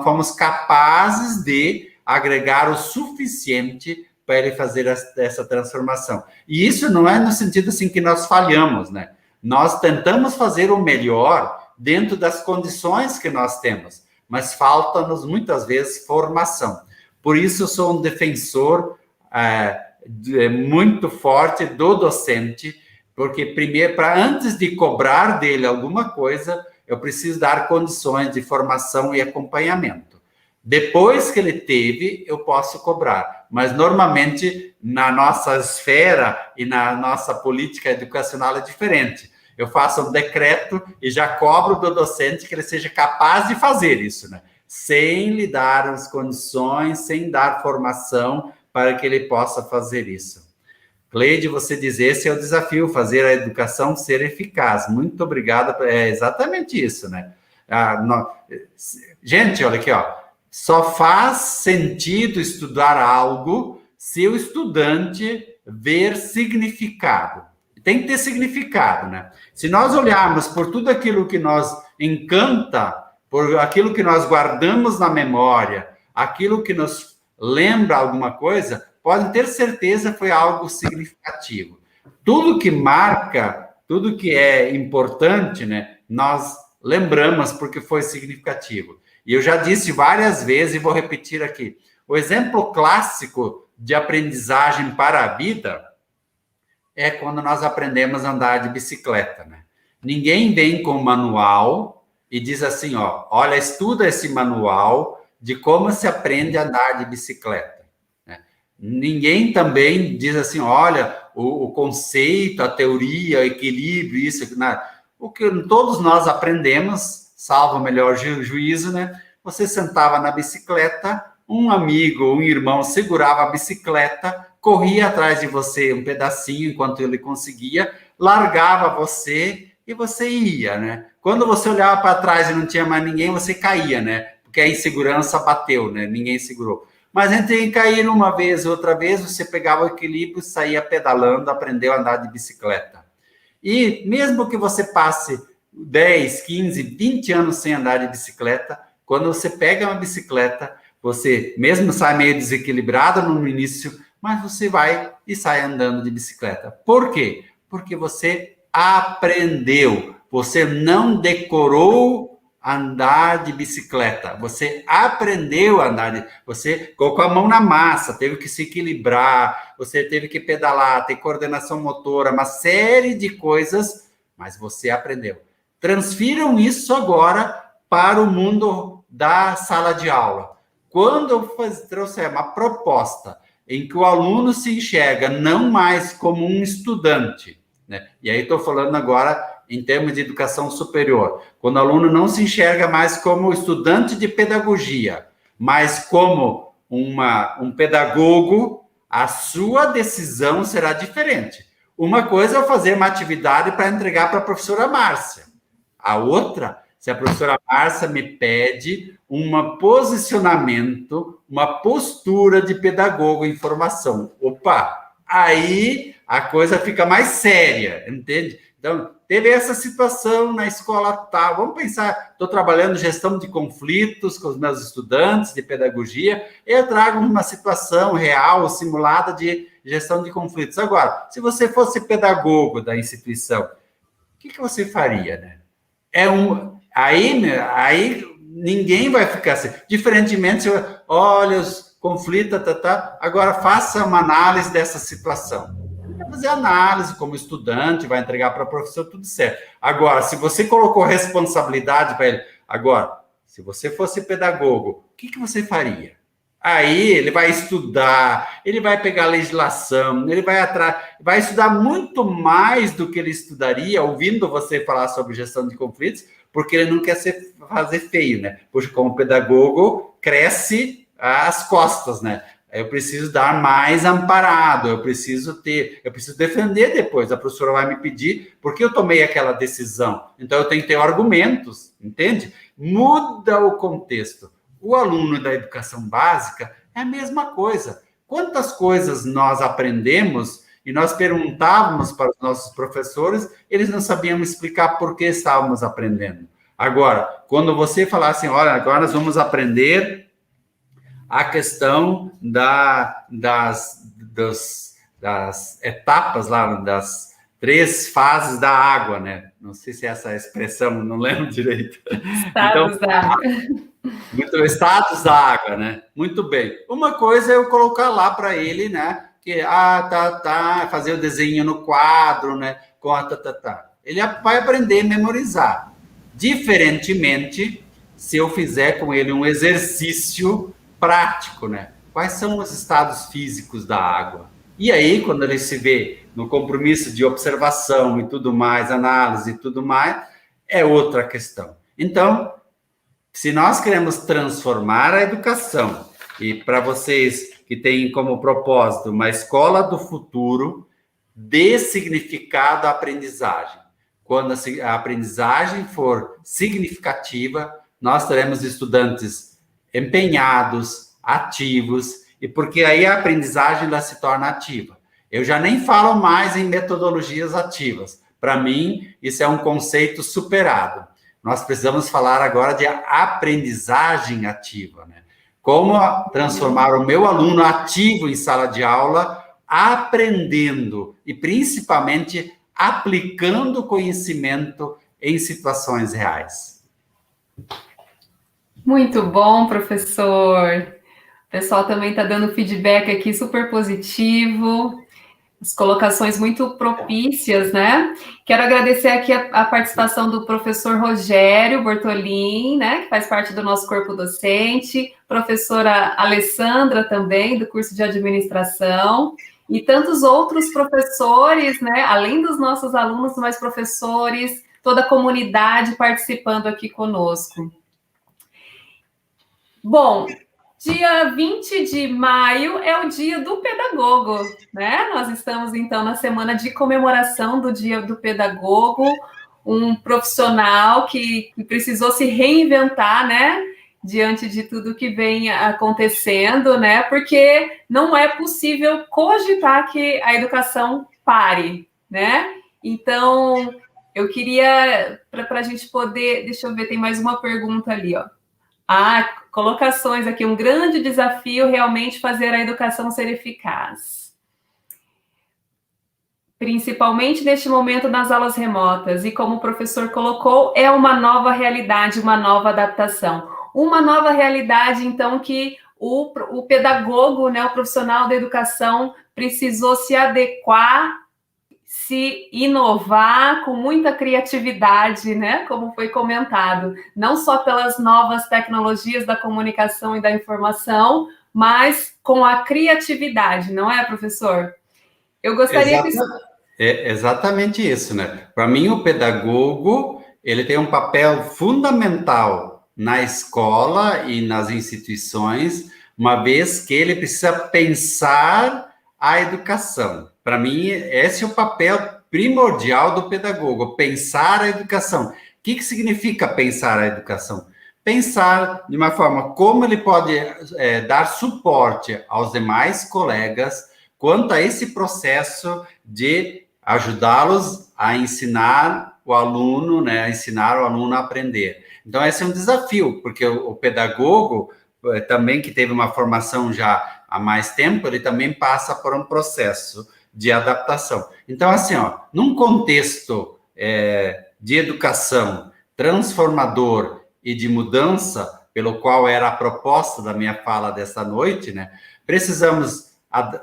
S3: fomos capazes de agregar o suficiente para ele fazer essa transformação. E isso não é no sentido assim que nós falhamos, né? Nós tentamos fazer o melhor dentro das condições que nós temos, mas falta-nos muitas vezes formação. Por isso eu sou um defensor muito forte do docente, porque primeiro, antes de cobrar dele alguma coisa, eu preciso dar condições de formação e acompanhamento. Depois que ele teve, eu posso cobrar. Mas, normalmente, na nossa esfera e na nossa política educacional é diferente. Eu faço um decreto e já cobro do docente que ele seja capaz de fazer isso, né? Sem lhe dar as condições, sem dar formação para que ele possa fazer isso. Cleide, você diz, esse é o desafio, fazer a educação ser eficaz. Muito obrigado. É exatamente isso, né? Gente, olha aqui, ó. Só faz sentido estudar algo se o estudante ver significado. Tem que ter significado, né? Se nós olharmos por tudo aquilo que nos encanta, por aquilo que nós guardamos na memória, aquilo que nos lembra alguma coisa, podem ter certeza foi algo significativo. Tudo que marca, tudo que é importante, né? Nós lembramos porque foi significativo. E eu já disse várias vezes e vou repetir aqui. O exemplo clássico de aprendizagem para a vida é quando nós aprendemos a andar de bicicleta, né? Ninguém vem com manual e diz assim, ó, olha, estuda esse manual de como se aprende a andar de bicicleta, né? Ninguém também diz assim, olha, o conceito, a teoria, o equilíbrio, isso, nada. O que todos nós aprendemos, salvo o melhor juízo, né? Você sentava na bicicleta, um amigo, um irmão segurava a bicicleta, corria atrás de você um pedacinho enquanto ele conseguia, largava você e você ia, né? Quando você olhava para trás e não tinha mais ninguém, você caía, né? Porque a insegurança bateu, né? Ninguém segurou. Mas entre cair uma vez, outra vez, você pegava o equilíbrio, saía pedalando, aprendeu a andar de bicicleta. E mesmo que você passe 10, 15, 20 anos sem andar de bicicleta, quando você pega uma bicicleta, você mesmo sai meio desequilibrado no início, mas você vai e sai andando de bicicleta. Por quê? Porque você aprendeu, você não decorou andar de bicicleta, você aprendeu a andar, você colocou a mão na massa, teve que se equilibrar, você teve que pedalar, ter coordenação motora, uma série de coisas, mas você aprendeu. Transfiram isso agora para o mundo da sala de aula. Quando eu trouxer uma proposta em que o aluno se enxerga não mais como um estudante, né? E aí estou falando agora em termos de educação superior, quando o aluno não se enxerga mais como estudante de pedagogia, mas como um pedagogo, a sua decisão será diferente. Uma coisa é fazer uma atividade para entregar para a professora Márcia. A outra, se a professora Márcia me pede um posicionamento, uma postura de pedagogo em formação. Opa, aí a coisa fica mais séria, entende? Então, teve essa situação na escola tal. Vamos pensar, estou trabalhando gestão de conflitos com os meus estudantes de pedagogia, eu trago uma situação real, simulada de gestão de conflitos. Agora, se você fosse pedagogo da instituição, o que você faria, né? Aí ninguém vai ficar assim. Diferentemente, se olha os conflitos, agora faça uma análise dessa situação. Vai fazer análise como estudante, vai entregar para o professor, tudo certo. Agora, se você colocou responsabilidade para ele, agora, se você fosse pedagogo, o que você faria? Aí ele vai estudar, ele vai pegar a legislação, ele vai estudar muito mais do que ele estudaria ouvindo você falar sobre gestão de conflitos, porque ele não quer fazer feio, né? Porque como pedagogo, cresce as costas, né? eu preciso dar mais amparado, eu preciso defender depois. A professora vai me pedir porque eu tomei aquela decisão. Então, eu tenho que ter argumentos, entende? Muda o contexto. O aluno da educação básica é a mesma coisa. Quantas coisas nós aprendemos e nós perguntávamos para os nossos professores, eles não sabiam explicar por que estávamos aprendendo. Agora, quando você falar assim, olha, agora nós vamos aprender a questão das etapas lá, das 3 fases da água, né? Não sei se é essa expressão, não lembro direito.
S2: Status da água.
S3: Status da água, né? Muito bem. Uma coisa é eu colocar lá para ele, né? Que, fazer o desenho no quadro, né? Com a Ele vai aprender a memorizar. Diferentemente, se eu fizer com ele um exercício prático, né? Quais são os estados físicos da água? E aí, quando ele se vê no compromisso de observação e tudo mais, análise e tudo mais, é outra questão. Então, se nós queremos transformar a educação, e para vocês que têm como propósito uma escola do futuro, dê significado à aprendizagem. Quando a aprendizagem for significativa, nós teremos estudantes empenhados, ativos, e porque aí a aprendizagem ela se torna ativa. Eu já nem falo mais em metodologias ativas. Para mim, isso é um conceito superado. Nós precisamos falar agora de aprendizagem ativa, né? Como transformar o meu aluno ativo em sala de aula, aprendendo e principalmente aplicando conhecimento em situações reais.
S2: Muito bom, professor. O pessoal também está dando feedback aqui super positivo. As colocações muito propícias, né? Quero agradecer aqui a participação do professor Rogério Bortolin, né? Que faz parte do nosso corpo docente, professora Alessandra também, do curso de administração, e tantos outros professores, né? Além dos nossos alunos, mais professores, toda a comunidade participando aqui conosco. Bom, dia 20 de maio é o Dia do Pedagogo, né? Nós estamos, então, na semana de comemoração do Dia do Pedagogo, um profissional que precisou se reinventar, né? Diante de tudo que vem acontecendo, né? Porque não é possível cogitar que a educação pare, né? Então, eu queria, para a gente poder... Deixa eu ver, tem mais uma pergunta ali, ó. Colocações aqui, um grande desafio realmente fazer a educação ser eficaz. Principalmente neste momento nas aulas remotas, e como o professor colocou, é uma nova realidade, uma nova adaptação. Uma nova realidade, então, que o pedagogo, né, o profissional da educação, precisou se adequar, se inovar com muita criatividade, né? Como foi comentado, não só pelas novas tecnologias da comunicação e da informação, mas com a criatividade, não é, professor? Eu gostaria que...
S3: É exatamente isso, né? Para mim, o pedagogo, ele tem um papel fundamental na escola e nas instituições, uma vez que ele precisa pensar a educação. Para mim, esse é o papel primordial do pedagogo, pensar a educação. O que significa pensar a educação? Pensar de uma forma como ele pode dar suporte aos demais colegas quanto a esse processo de ajudá-los a ensinar o aluno, né, a ensinar o aluno a aprender. Então, esse é um desafio, porque o pedagogo, também que teve uma formação já há mais tempo, ele também passa por um processo de adaptação. Então, assim, ó, num contexto de educação transformador e de mudança, pelo qual era a proposta da minha fala desta noite, né, precisamos,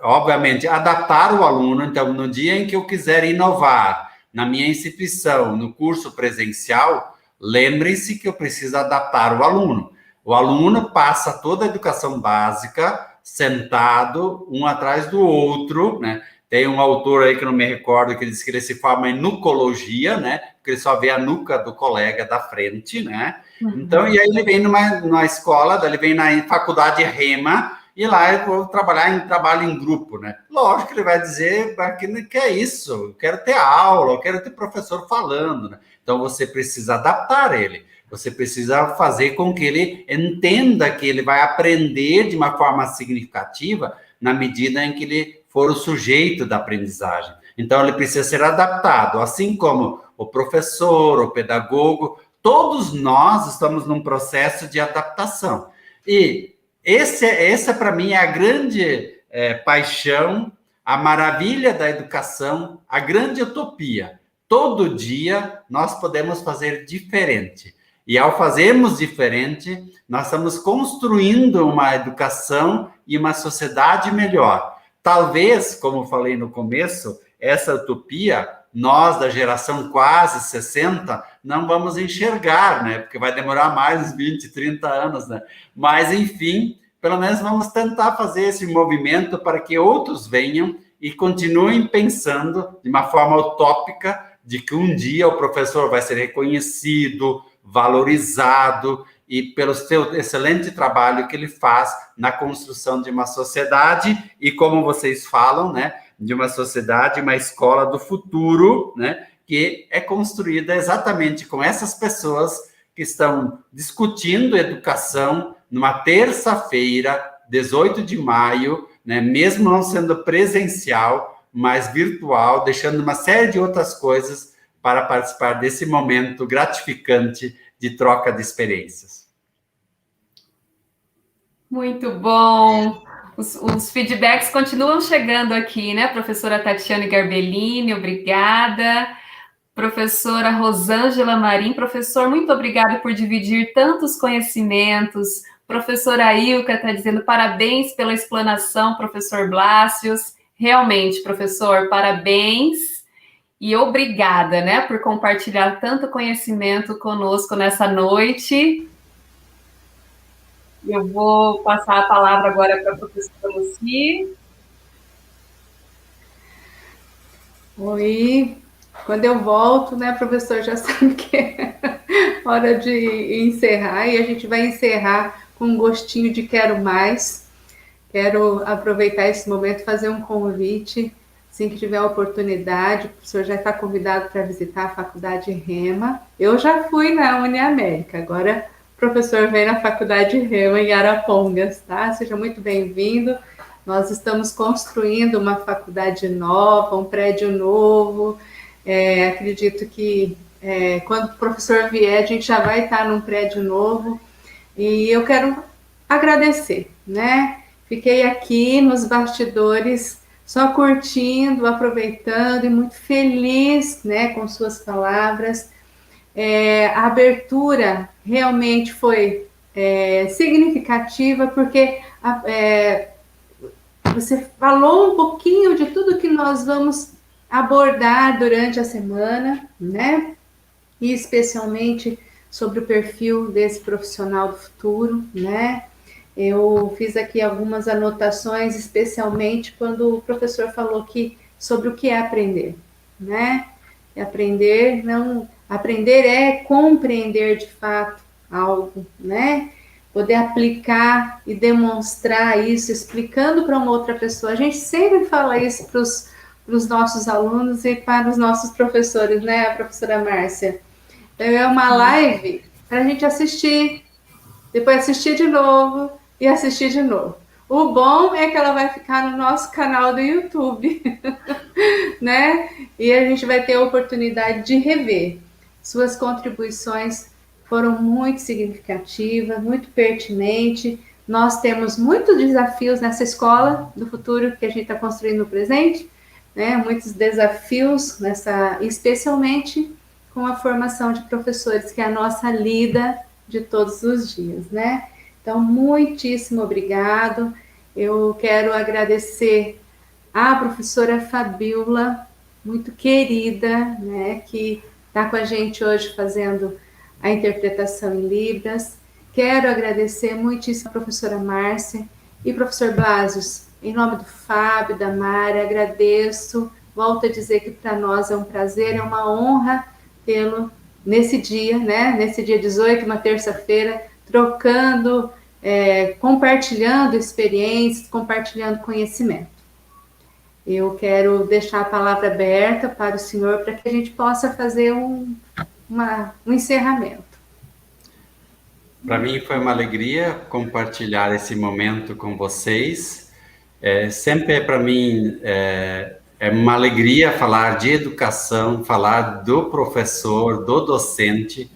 S3: obviamente, adaptar o aluno. Então, no dia em que eu quiser inovar na minha instituição, no curso presencial, lembrem-se que eu preciso adaptar o aluno. O aluno passa toda a educação básica sentado, um atrás do outro, né? Tem um autor aí que eu não me recordo, que diz que ele se forma em nucologia, né? Porque ele só vê a nuca do colega da frente, né? Então, e aí ele vem numa escola, daí ele vem na faculdade Rema, e lá eu vou trabalhar em trabalho em grupo, né? Lógico que ele vai dizer que é isso, eu quero ter aula, eu quero ter professor falando, né? Então você precisa adaptar ele, você precisa fazer com que ele entenda que ele vai aprender de uma forma significativa na medida em que ele for o sujeito da aprendizagem. Então ele precisa ser adaptado, assim como o professor, o pedagogo, todos nós estamos num processo de adaptação. E essa para mim é a grande paixão, a maravilha da educação, a grande utopia. Todo dia nós podemos fazer diferente. E ao fazermos diferente, nós estamos construindo uma educação e uma sociedade melhor. Talvez, como falei no começo, essa utopia, nós da geração quase 60, não vamos enxergar, né? Porque vai demorar mais uns 20, 30 anos, né? Mas, enfim, pelo menos vamos tentar fazer esse movimento para que outros venham e continuem pensando de uma forma utópica de que um dia o professor vai ser reconhecido, valorizado e pelo seu excelente trabalho que ele faz na construção de uma sociedade e, como vocês falam, né, de uma sociedade, uma escola do futuro, né, que é construída exatamente com essas pessoas que estão discutindo educação numa terça-feira, 18 de maio, né, mesmo não sendo presencial, mas virtual, deixando uma série de outras coisas para participar desse momento gratificante de troca de experiências.
S2: Muito bom! Os feedbacks continuam chegando aqui, né? Professora Tatiane Garbellini, obrigada. Professora Rosângela Marim, professor, muito obrigada por dividir tantos conhecimentos. Professora Ilka está dizendo parabéns pela explanação, professor Blásios. Realmente, professor, parabéns e obrigada, né, por compartilhar tanto conhecimento conosco nessa noite. Eu vou passar a palavra agora para a professora Lucy.
S1: Oi, quando eu volto, né, professor, já sabe que é hora de encerrar, e a gente vai encerrar com um gostinho de quero mais. Quero aproveitar esse momento e fazer um convite, assim que tiver a oportunidade, o professor já está convidado para visitar a Faculdade Rema. Eu já fui na Uniamérica, agora o professor vem na Faculdade Rema em Arapongas, tá? Seja muito bem-vindo. Nós estamos construindo uma faculdade nova, um prédio novo. Acredito que quando o professor vier, a gente já vai estar num prédio novo. E eu quero agradecer, né? Fiquei aqui nos bastidores, só curtindo, aproveitando e muito feliz, né, com suas palavras. A abertura realmente foi significativa, porque você falou um pouquinho de tudo que nós vamos abordar durante a semana, né? E especialmente sobre o perfil desse profissional do futuro, né? Eu fiz aqui algumas anotações, especialmente quando o professor falou sobre o que é aprender, né? Aprender é compreender de fato algo, né? Poder aplicar e demonstrar isso, explicando para uma outra pessoa. A gente sempre fala isso para os nossos alunos e para os nossos professores, né, a professora Márcia? Então, é uma live para a gente assistir, depois assistir de novo e assistir de novo. O bom é que ela vai ficar no nosso canal do YouTube, né? E a gente vai ter a oportunidade de rever. Suas contribuições foram muito significativas, muito pertinentes. Nós temos muitos desafios nessa escola do futuro que a gente está construindo no presente, né? Muitos desafios especialmente com a formação de professores, que é a nossa lida de todos os dias, né? Então, muitíssimo obrigado. Eu quero agradecer à professora Fabíola, muito querida, né, que está com a gente hoje fazendo a interpretação em Libras. Quero agradecer muitíssimo a professora Márcia e professor Blásios, em nome do Fábio, da Mari, agradeço. Volto a dizer que para nós é um prazer, é uma honra tê-lo nesse dia, né? Nesse dia 18, uma terça-feira, trocando compartilhando experiências, compartilhando conhecimento. Eu quero deixar a palavra aberta para o senhor para que a gente possa fazer um encerramento.
S3: Para mim foi uma alegria compartilhar esse momento com vocês. Sempre para mim é uma alegria falar de educação, falar do professor, do docente,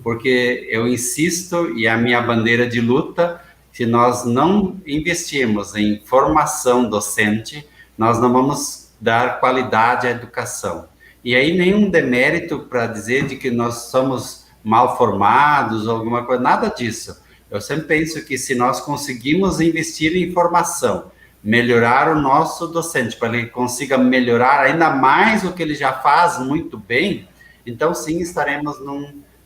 S3: porque eu insisto, e a minha bandeira de luta, se nós não investirmos em formação docente, nós não vamos dar qualidade à educação. E aí nenhum demérito para dizer de que nós somos mal formados ou alguma coisa, nada disso. Eu sempre penso que se nós conseguimos investir em formação, melhorar o nosso docente, para ele consiga melhorar ainda mais o que ele já faz muito bem, então sim estaremos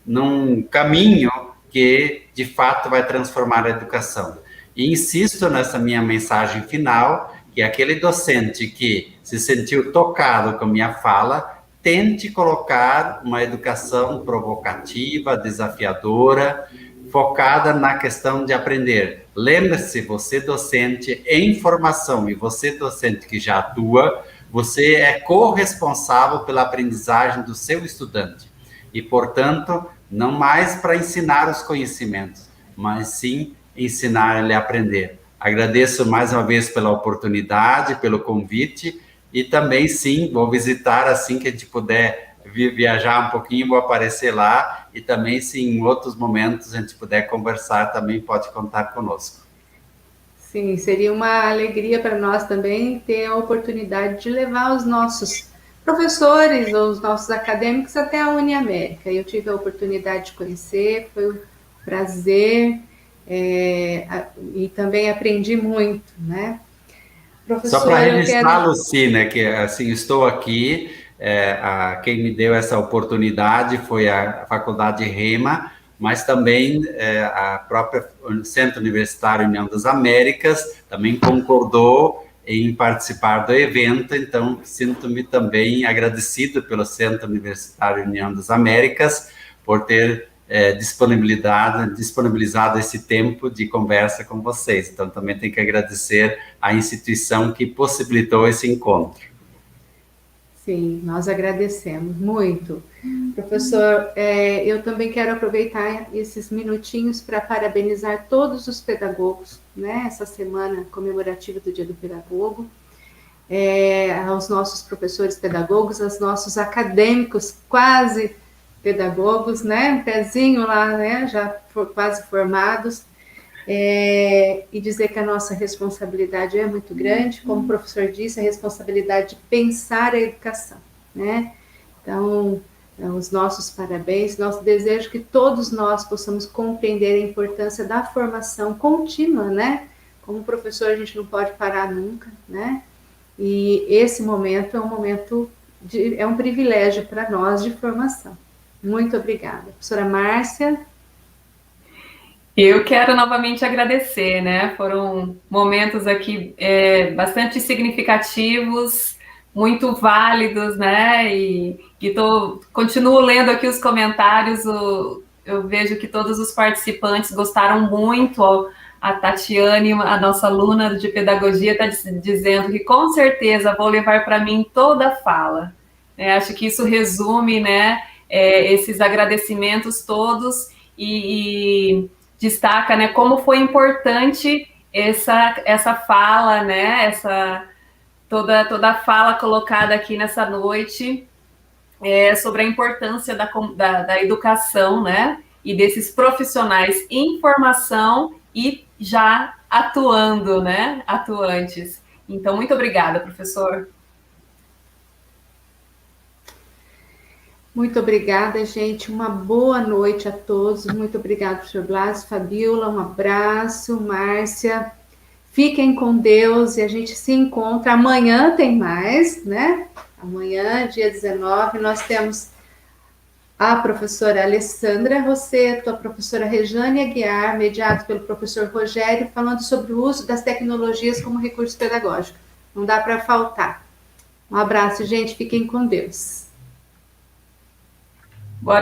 S3: num caminho que de fato vai transformar a educação. E insisto nessa minha mensagem final, que aquele docente que se sentiu tocado com minha fala, tente colocar uma educação provocativa, desafiadora, focada na questão de aprender. Lembre-se, você docente em formação e você docente que já atua, você é corresponsável pela aprendizagem do seu estudante. E, portanto, não mais para ensinar os conhecimentos, mas sim ensinar ele a aprender. Agradeço mais uma vez pela oportunidade, pelo convite, e também, sim, vou visitar assim que a gente puder viajar um pouquinho, vou aparecer lá, e também, sim, em outros momentos a gente puder conversar, também pode contar conosco.
S1: Sim, seria uma alegria para nós também ter a oportunidade de levar os nossos professores ou os nossos acadêmicos até a Uniamérica. Eu tive a oportunidade de conhecer, foi um prazer, e também aprendi muito, né?
S3: Professor, só para registrar, Lucina, que assim, estou aqui, quem me deu essa oportunidade foi a Faculdade REMA, mas também a própria Centro Universitário União das Américas também concordou em participar do evento, então sinto-me também agradecido pelo Centro Universitário União das Américas por ter disponibilizado esse tempo de conversa com vocês. Então, também tenho que agradecer à instituição que possibilitou esse encontro.
S1: Sim, nós agradecemos muito. Professor, eu também quero aproveitar esses minutinhos para parabenizar todos os pedagogos, né, essa semana comemorativa do Dia do Pedagogo, aos nossos professores pedagogos, aos nossos acadêmicos quase pedagogos, né, um pezinho lá, né, já quase formados, e dizer que a nossa responsabilidade é muito grande, como o professor disse, a responsabilidade de pensar a educação, né, então, os nossos parabéns, nosso desejo que todos nós possamos compreender a importância da formação contínua, né, como professor a gente não pode parar nunca, né, e esse momento é um momento, é um privilégio para nós de formação. Muito obrigada. Professora Márcia.
S2: Eu quero novamente agradecer, né? Foram momentos aqui bastante significativos, muito válidos, né? E continuo lendo aqui os comentários, eu vejo que todos os participantes gostaram muito. A Tatiane, a nossa aluna de pedagogia, está dizendo que com certeza vou levar para mim toda a fala. Acho que isso resume, né? Esses agradecimentos todos e destaca, né, como foi importante essa fala, né, toda a fala colocada aqui nessa noite sobre a importância da educação, né, e desses profissionais em formação e já atuando, né, atuantes. Então, muito obrigada, professor.
S1: Muito obrigada, gente. Uma boa noite a todos. Muito obrigada, professor Blas, Fabiola, um abraço, Márcia. Fiquem com Deus e a gente se encontra. Amanhã tem mais, né? Amanhã, dia 19, nós temos a professora Alessandra Rosseto, a professora Rejane Aguiar, mediado pelo professor Rogério, falando sobre o uso das tecnologias como recurso pedagógico. Não dá para faltar. Um abraço, gente. Fiquem com Deus.